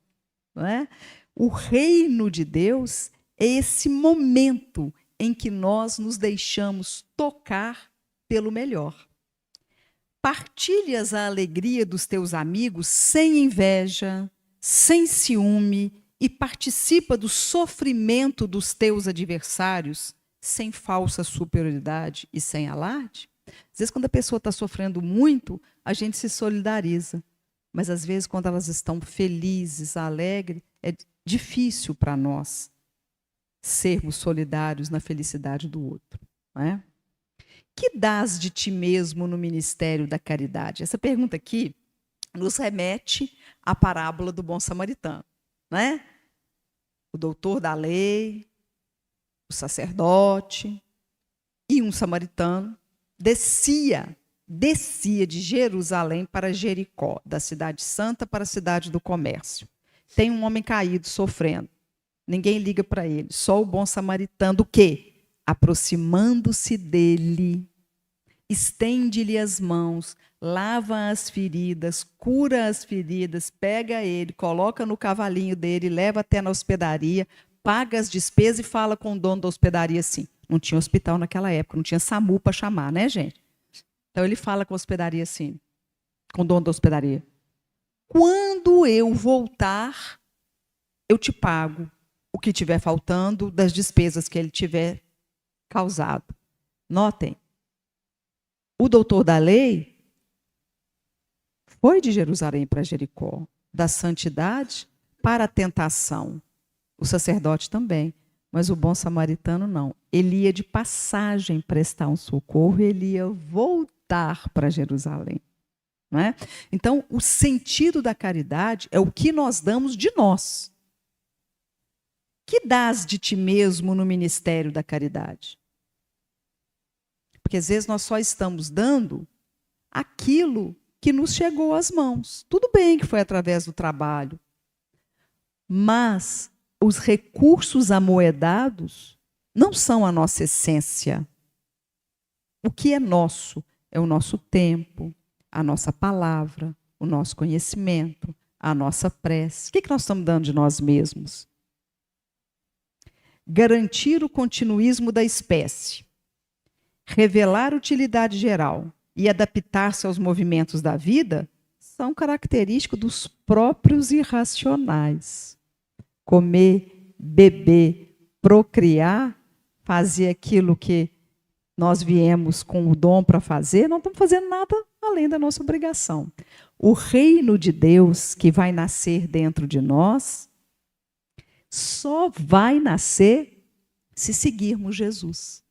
B: Não é? O reino de Deus é esse momento em que nós nos deixamos tocar pelo melhor. Partilhas a alegria dos teus amigos sem inveja, sem ciúme, e participa do sofrimento dos teus adversários sem falsa superioridade e sem alarde? Às vezes, quando a pessoa está sofrendo muito, a gente se solidariza. Mas, às vezes, quando elas estão felizes, alegres, é difícil para nós sermos solidários na felicidade do outro. Não é? Que dás de ti mesmo no ministério da caridade? Essa pergunta aqui nos remete à parábola do bom samaritano. Né? O doutor da lei, o sacerdote e um samaritano descia de Jerusalém para Jericó, da cidade santa para a cidade do comércio. Tem um homem caído, sofrendo. Ninguém liga para ele. Só o bom samaritano, o quê? Aproximando-se dele, estende-lhe as mãos, lava as feridas, cura as feridas, pega ele, coloca no cavalinho dele, leva até na hospedaria, paga as despesas e fala com o dono da hospedaria assim. Não tinha hospital naquela época, não tinha SAMU para chamar, né, gente? Então ele fala com a hospedaria assim, com o dono da hospedaria. Quando eu voltar, eu te pago o que tiver faltando das despesas que ele tiver causado. Notem, o doutor da lei foi de Jerusalém para Jericó, da santidade para a tentação. O sacerdote também, mas o bom samaritano não. Ele ia de passagem prestar um socorro e ele ia voltar para Jerusalém. Não é? Então, o sentido da caridade é o que nós damos de nós. Que dás de ti mesmo no ministério da caridade? Porque às vezes nós só estamos dando aquilo que nos chegou às mãos. Tudo bem que foi através do trabalho, mas os recursos amoedados não são a nossa essência. O que é nosso é o nosso tempo, a nossa palavra, o nosso conhecimento, a nossa prece. O que nós estamos dando de nós mesmos? Garantir o continuismo da espécie, revelar utilidade geral e adaptar-se aos movimentos da vida são característicos dos próprios irracionais. Comer, beber, procriar, fazer aquilo que nós viemos com o dom para fazer, não estamos fazendo nada além da nossa obrigação. O reino de Deus que vai nascer dentro de nós só vai nascer se seguirmos Jesus.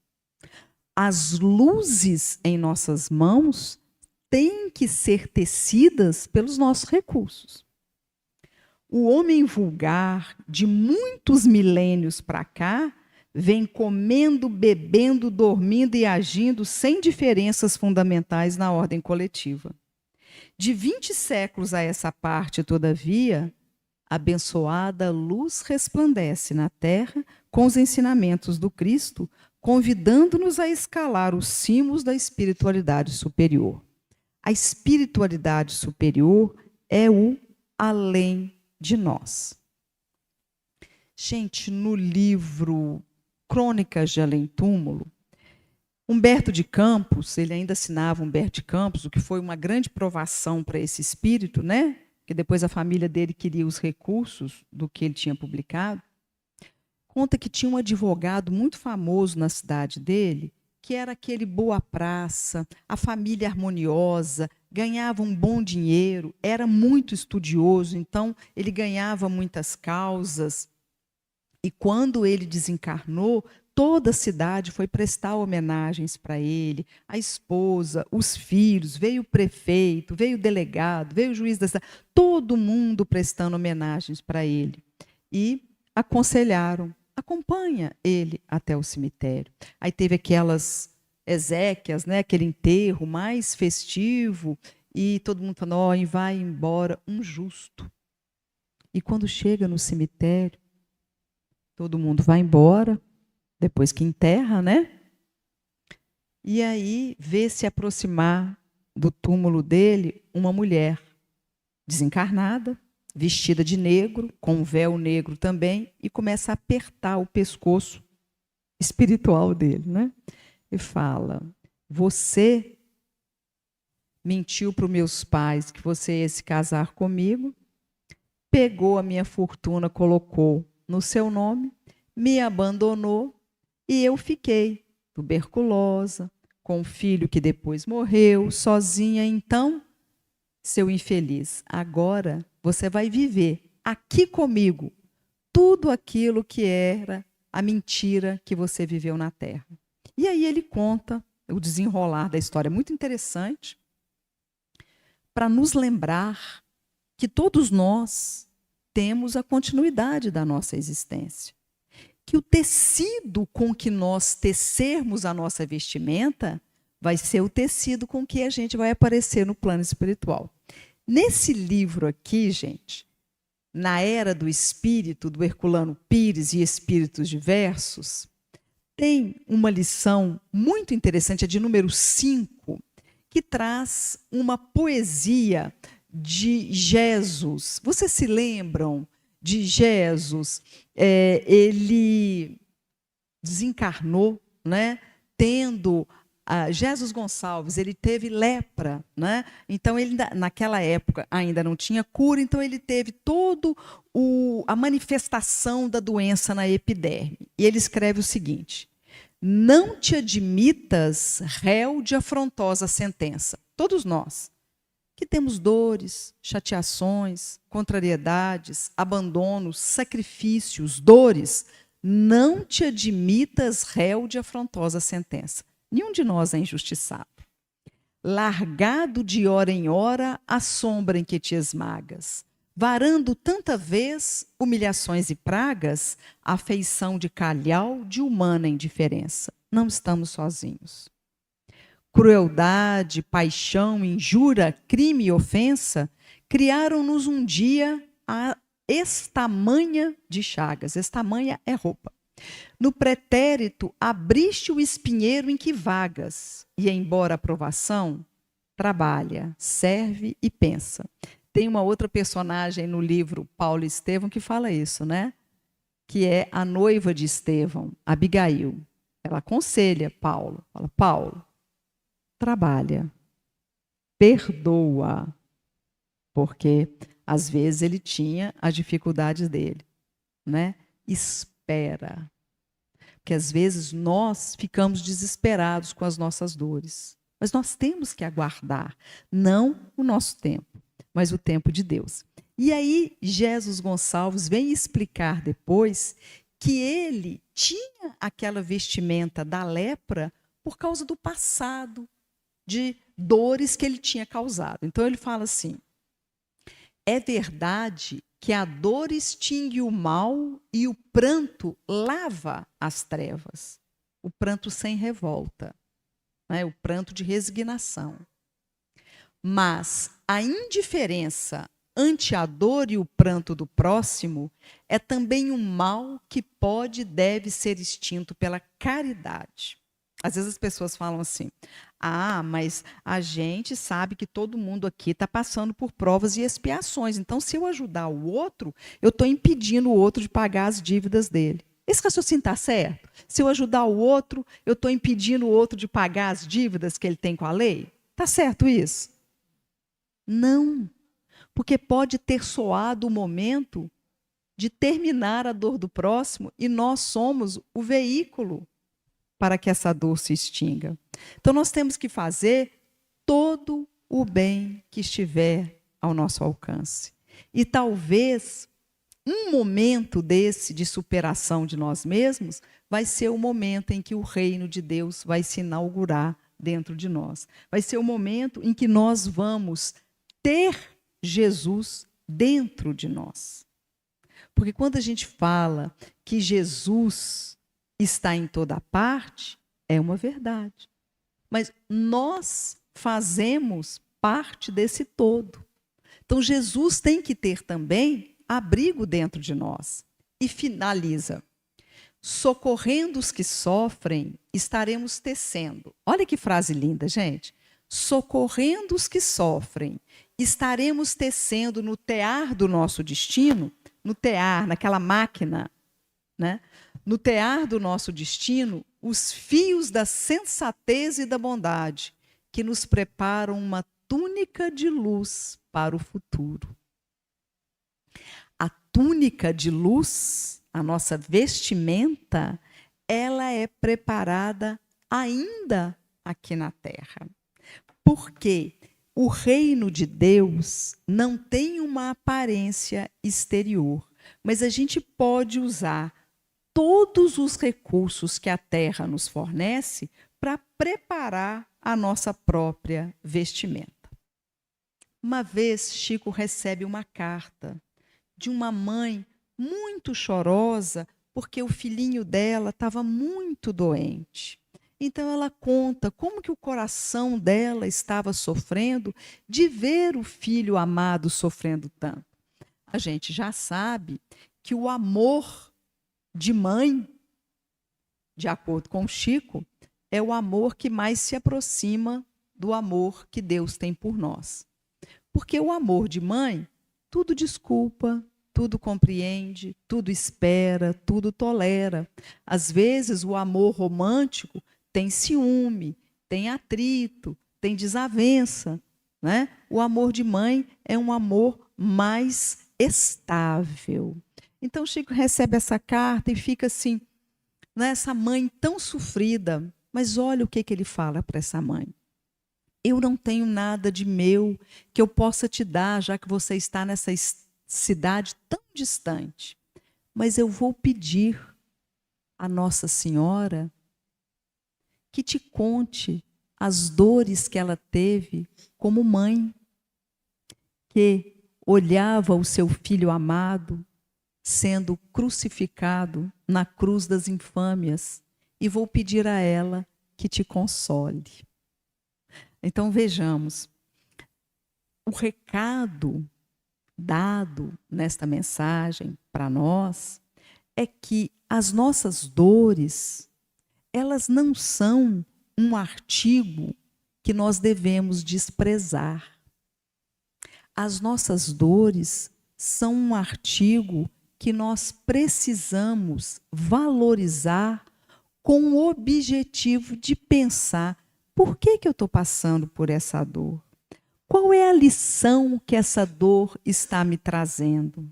B: As luzes em nossas mãos têm que ser tecidas pelos nossos recursos. O homem vulgar, de muitos milênios para cá, vem comendo, bebendo, dormindo e agindo sem diferenças fundamentais na ordem coletiva. De 20 séculos a essa parte, todavia, a abençoada luz resplandece na terra com os ensinamentos do Cristo, convidando-nos a escalar os cimos da espiritualidade superior. A espiritualidade superior é o além de nós. Gente, no livro Crônicas de Além-Túmulo, Humberto de Campos, ele ainda assinava Humberto de Campos, o que foi uma grande provação para esse espírito, né? Que depois a família dele queria os recursos do que ele tinha publicado. Conta que tinha um advogado muito famoso na cidade dele, que era aquele boa praça, a família harmoniosa, ganhava um bom dinheiro, era muito estudioso, então ele ganhava muitas causas. E quando ele desencarnou, toda a cidade foi prestar homenagens para ele, a esposa, os filhos, veio o prefeito, veio o delegado, veio o juiz da cidade, todo mundo prestando homenagens para ele. E aconselharam, acompanha ele até o cemitério. Aí teve aquelas exéquias, né, aquele enterro mais festivo, e todo mundo falando, oh, vai embora um justo. E quando chega no cemitério, todo mundo vai embora, depois que enterra, né? E aí vê se aproximar do túmulo dele uma mulher desencarnada, vestida de negro, com um véu negro também, e começa a apertar o pescoço espiritual dele, né? E fala, você mentiu para os meus pais que você ia se casar comigo, pegou a minha fortuna, colocou no seu nome, me abandonou e eu fiquei tuberculosa, com um filho que depois morreu, sozinha. Então, seu infeliz, agora você vai viver aqui comigo tudo aquilo que era a mentira que você viveu na terra. E aí ele conta o desenrolar da história, muito interessante, para nos lembrar que todos nós temos a continuidade da nossa existência. Que o tecido com que nós tecermos a nossa vestimenta vai ser o tecido com que a gente vai aparecer no plano espiritual. Nesse livro aqui, gente, Na Era do Espírito, do Herculano Pires e Espíritos Diversos, tem uma lição muito interessante, é de número 5, que traz uma poesia de Jesus. Vocês se lembram de Jesus? Ele desencarnou, né, tendo Jesus Gonçalves, ele teve lepra, né? Então ele naquela época ainda não tinha cura, então ele teve todo a manifestação da doença na epiderme. E ele escreve o seguinte: não te admitas réu de afrontosa sentença. Todos nós que temos dores, chateações, contrariedades, abandonos, sacrifícios, dores, não te admitas réu de afrontosa sentença. Nenhum de nós é injustiçado. Largado de hora em hora a sombra em que te esmagas, varando tanta vez humilhações e pragas, a feição de calhau de humana indiferença. Não estamos sozinhos. Crueldade, paixão, injúria, crime e ofensa criaram-nos um dia a estamanha de chagas. Estamanha é roupa. No pretérito, abriste o espinheiro em que vagas, e, embora a provação, trabalha, serve e pensa. Tem uma outra personagem no livro Paulo e Estevão que fala isso, né? Que é a noiva de Estevão, Abigail. Ela aconselha Paulo, fala: Paulo, trabalha, perdoa, porque às vezes ele tinha as dificuldades dele, né? Espera. Porque às vezes nós ficamos desesperados com as nossas dores. Mas nós temos que aguardar, não o nosso tempo, mas o tempo de Deus. E aí Jesus Gonçalves vem explicar depois que ele tinha aquela vestimenta da lepra por causa do passado, de dores que ele tinha causado. Então ele fala assim: é verdade que a dor extingue o mal e o pranto lava as trevas. O pranto sem revolta, né? O pranto de resignação. Mas a indiferença ante a dor e o pranto do próximo é também um mal que pode e deve ser extinto pela caridade. Às vezes as pessoas falam assim: mas a gente sabe que todo mundo aqui está passando por provas e expiações. Então, se eu ajudar o outro, eu estou impedindo o outro de pagar as dívidas dele. Esse raciocínio está certo? Se eu ajudar o outro, eu estou impedindo o outro de pagar as dívidas que ele tem com a lei? Está certo isso? Não. Porque pode ter soado o momento de terminar a dor do próximo e nós somos o veículo para que essa dor se extinga. Então, nós temos que fazer todo o bem que estiver ao nosso alcance. E talvez um momento desse de superação de nós mesmos vai ser o momento em que o reino de Deus vai se inaugurar dentro de nós. Vai ser o momento em que nós vamos ter Jesus dentro de nós. Porque quando a gente fala que Jesus está em toda parte, é uma verdade. Mas nós fazemos parte desse todo. Então, Jesus tem que ter também abrigo dentro de nós. E finaliza: socorrendo os que sofrem, estaremos tecendo. Olha que frase linda, gente. Socorrendo os que sofrem, estaremos tecendo no tear do nosso destino, no tear, naquela máquina, né? No tear do nosso destino, os fios da sensatez e da bondade, que nos preparam uma túnica de luz para o futuro. A túnica de luz, a nossa vestimenta, ela é preparada ainda aqui na Terra. Porque o reino de Deus não tem uma aparência exterior, mas a gente pode usar todos os recursos que a terra nos fornece para preparar a nossa própria vestimenta. Uma vez, Chico recebe uma carta de uma mãe muito chorosa porque o filhinho dela estava muito doente. Então ela conta como que o coração dela estava sofrendo de ver o filho amado sofrendo tanto. A gente já sabe que o amor de mãe de acordo com o Chico, é o amor que mais se aproxima do amor que Deus tem por nós. Porque o amor de mãe, tudo desculpa, tudo compreende, tudo espera, tudo tolera. Às vezes, o amor romântico tem ciúme, tem atrito, tem desavença, né? O amor de mãe é um amor mais estável. Então, Chico recebe essa carta e fica assim, né, essa mãe tão sofrida. Mas olha o que ele fala para essa mãe. Eu não tenho nada de meu que eu possa te dar, já que você está nessa cidade tão distante. Mas eu vou pedir a Nossa Senhora que te conte as dores que ela teve como mãe, que olhava o seu filho amado sendo crucificado na cruz das infâmias, e vou pedir a ela que te console. Então vejamos, o recado dado nesta mensagem para nós é que as nossas dores, elas não são um artigo que nós devemos desprezar. As nossas dores são um artigo que nós precisamos valorizar com o objetivo de pensar: por que eu estou passando por essa dor? Qual é a lição que essa dor está me trazendo?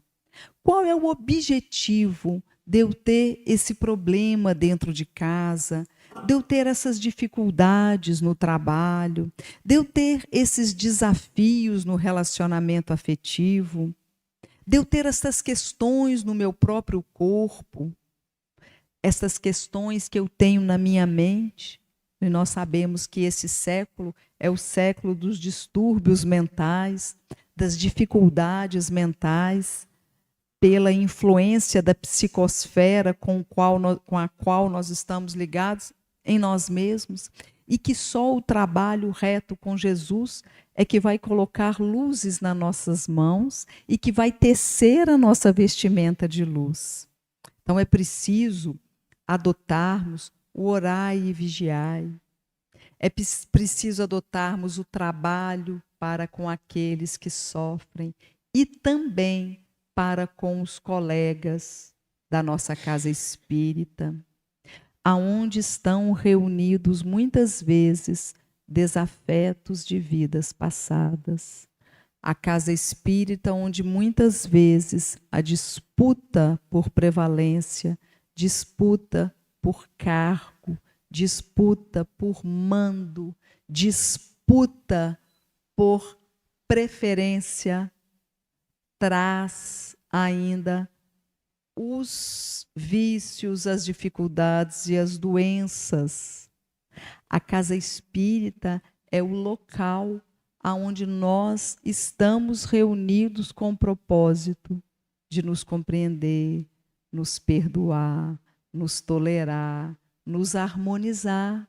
B: Qual é o objetivo de eu ter esse problema dentro de casa, de eu ter essas dificuldades no trabalho, de eu ter esses desafios no relacionamento afetivo, de eu ter essas questões no meu próprio corpo, essas questões que eu tenho na minha mente? E nós sabemos que esse século é o século dos distúrbios mentais, das dificuldades mentais, pela influência da psicosfera com a qual nós estamos ligados em nós mesmos, e que só o trabalho reto com Jesus é que vai colocar luzes nas nossas mãos e que vai tecer a nossa vestimenta de luz. Então é preciso adotarmos o orai e vigiai. É preciso adotarmos o trabalho para com aqueles que sofrem e também para com os colegas da nossa casa espírita, aonde estão reunidos muitas vezes desafetos de vidas passadas. A casa espírita onde muitas vezes a disputa por prevalência, disputa por cargo, disputa por mando, disputa por preferência, traz ainda os vícios, as dificuldades e as doenças. A casa espírita é o local onde nós estamos reunidos com o propósito de nos compreender, nos perdoar, nos tolerar, nos harmonizar,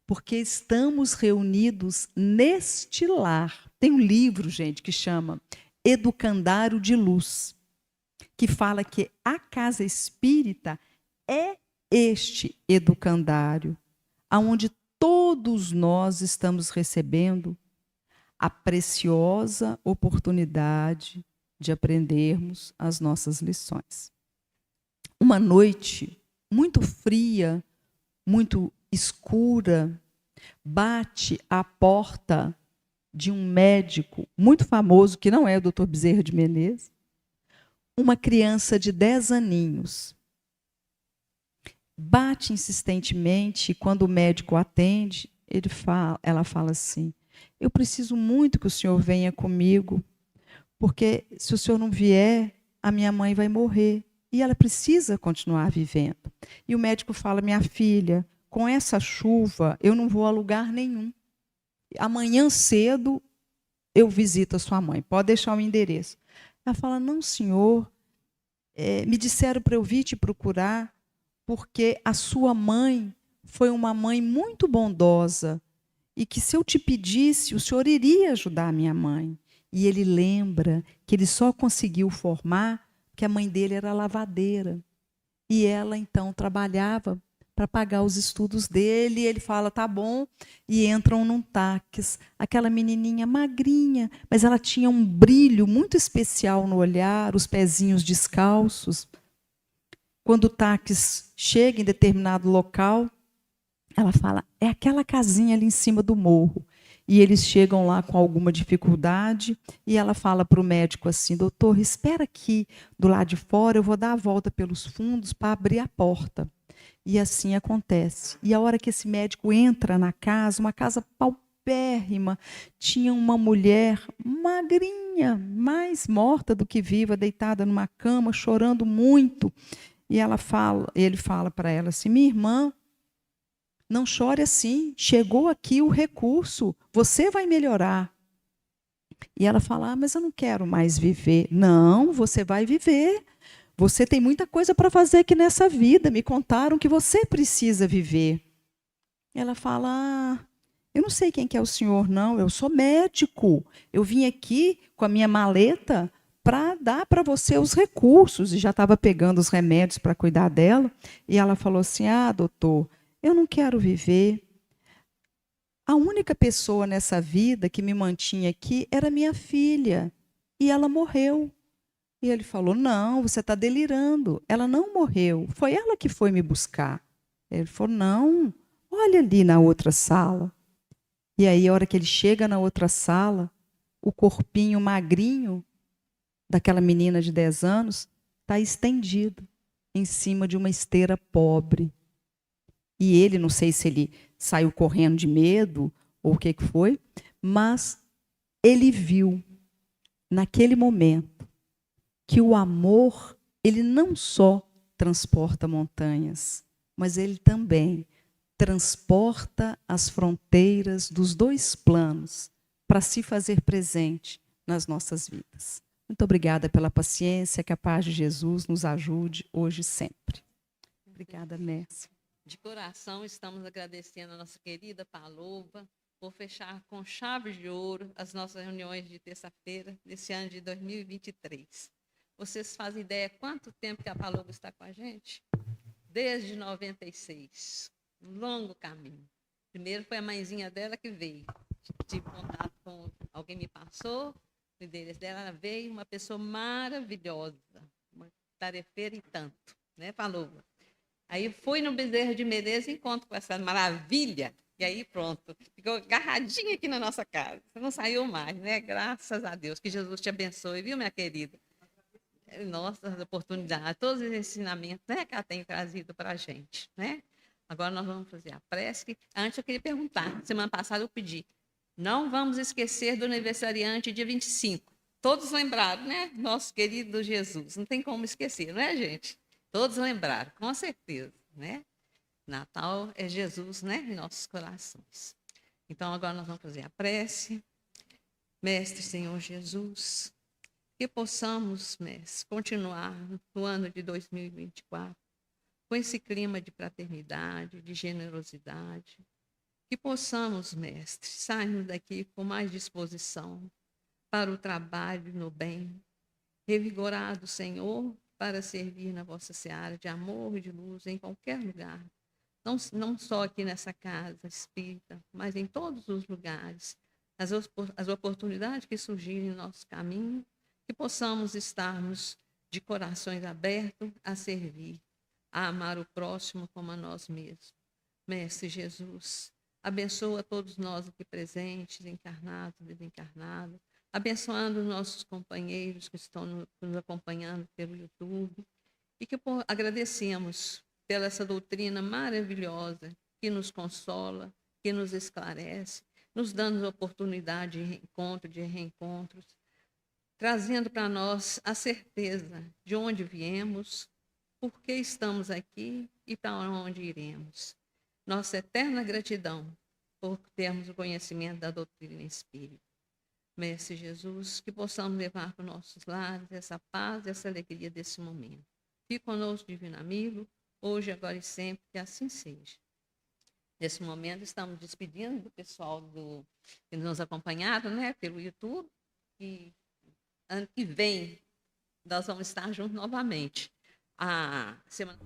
B: porque estamos reunidos neste lar. Tem um livro, gente, que chama Educandário de Luz, que fala que a casa espírita é este educandário, onde todos nós estamos recebendo a preciosa oportunidade de aprendermos as nossas lições. Uma noite muito fria, muito escura, bate à porta de um médico muito famoso, que não é o Dr. Bezerra de Menezes, uma criança de 10 aninhos. Bate insistentemente, e quando o médico atende, ela fala assim: eu preciso muito que o senhor venha comigo, porque se o senhor não vier, a minha mãe vai morrer. E ela precisa continuar vivendo. E o médico fala: minha filha, com essa chuva, eu não vou a lugar nenhum. Amanhã cedo eu visito a sua mãe, pode deixar o endereço. Ela fala: não, senhor, me disseram para eu vir te procurar, porque a sua mãe foi uma mãe muito bondosa, e que se eu te pedisse, o senhor iria ajudar a minha mãe. E ele lembra que ele só conseguiu formar porque a mãe dele era lavadeira. E ela, então, trabalhava para pagar os estudos dele. E ele fala, tá bom, e entram num táxi. Aquela menininha magrinha, mas ela tinha um brilho muito especial no olhar, os pezinhos descalços. Quando o táxi chega em determinado local, ela fala, é aquela casinha ali em cima do morro. E eles chegam lá com alguma dificuldade e ela fala para o médico assim, doutor, espera aqui do lado de fora, eu vou dar a volta pelos fundos para abrir a porta. E assim acontece. E a hora que esse médico entra na casa, uma casa paupérrima, tinha uma mulher magrinha, mais morta do que viva, deitada numa cama, chorando muito. E ele fala para ela assim, minha irmã, não chore assim, chegou aqui o recurso, você vai melhorar. E ela fala, mas eu não quero mais viver. Não, você vai viver. Você tem muita coisa para fazer aqui nessa vida. Me contaram que você precisa viver. Ela fala, eu não sei quem que é o senhor, não. Eu sou médico. Eu vim aqui com a minha maleta para dar para você os recursos. E já estava pegando os remédios para cuidar dela. E ela falou assim, doutor, eu não quero viver. A única pessoa nessa vida que me mantinha aqui era minha filha. E ela morreu. E ele falou, não, você está delirando. Ela não morreu. Foi ela que foi me buscar. Ele falou, não, olha ali na outra sala. E aí, a hora que ele chega na outra sala, o corpinho magrinho daquela menina de 10 anos está estendido em cima de uma esteira pobre. E ele, não sei se ele saiu correndo de medo ou o que foi, mas ele viu, naquele momento, que o amor, ele não só transporta montanhas, mas ele também transporta as fronteiras dos dois planos para se fazer presente nas nossas vidas. Muito obrigada pela paciência, que a paz de Jesus nos ajude hoje e sempre. Obrigada, Nécia.
A: De coração, estamos agradecendo a nossa querida Paloma por fechar com chave de ouro as nossas reuniões de terça-feira desse ano de 2023. Vocês fazem ideia quanto tempo que a Paloma está com a gente? Desde 96. Um longo caminho. Primeiro foi a mãezinha dela que veio. Tive contato com alguém, me passou o endereço dela, ela veio, uma pessoa maravilhosa, uma tarefeira e tanto, né, Paloma? Aí fui no Bezerra de Menezes e encontro com essa maravilha. E aí pronto, ficou agarradinha aqui na nossa casa. Você não saiu mais, né? Graças a Deus. Que Jesus te abençoe, viu, minha querida? Nossas oportunidades, todos os ensinamentos, né, que ela tem trazido para a gente, né? Agora nós vamos fazer a prece. Antes eu queria perguntar, semana passada eu pedi, não vamos esquecer do aniversariante dia 25. Todos lembraram, né? Nosso querido Jesus. Não tem como esquecer, não é, gente? Todos lembraram, com certeza, né? Natal é Jesus, né? Em nossos corações. Então, agora nós vamos fazer a prece. Mestre Senhor Jesus, que possamos, mestre, continuar no ano de 2024 com esse clima de fraternidade, de generosidade. Que possamos, mestre, sairmos daqui com mais disposição para o trabalho no bem, revigorado, Senhor, para servir na vossa seara de amor e de luz em qualquer lugar. Não só aqui nessa casa espírita, mas em todos os lugares. As oportunidades que surgirem no nosso caminho, que possamos estarmos de corações abertos a servir, a amar o próximo como a nós mesmos. Mestre Jesus, abençoa todos nós aqui presentes, encarnados, desencarnados, abençoando os nossos companheiros que estão nos acompanhando pelo YouTube, e que agradecemos pela essa doutrina maravilhosa que nos consola, que nos esclarece, nos dando oportunidade de encontro, de reencontros, trazendo para nós a certeza de onde viemos, por que estamos aqui e para onde iremos. Nossa eterna gratidão por termos o conhecimento da doutrina espírita. Mestre Jesus, que possamos levar para os nossos lares essa paz e essa alegria desse momento. Fique conosco, divino amigo, hoje, agora e sempre, que assim seja. Nesse momento, estamos despedindo do pessoal que nos acompanharam, né, pelo YouTube, e ano que vem nós vamos estar juntos novamente. A semana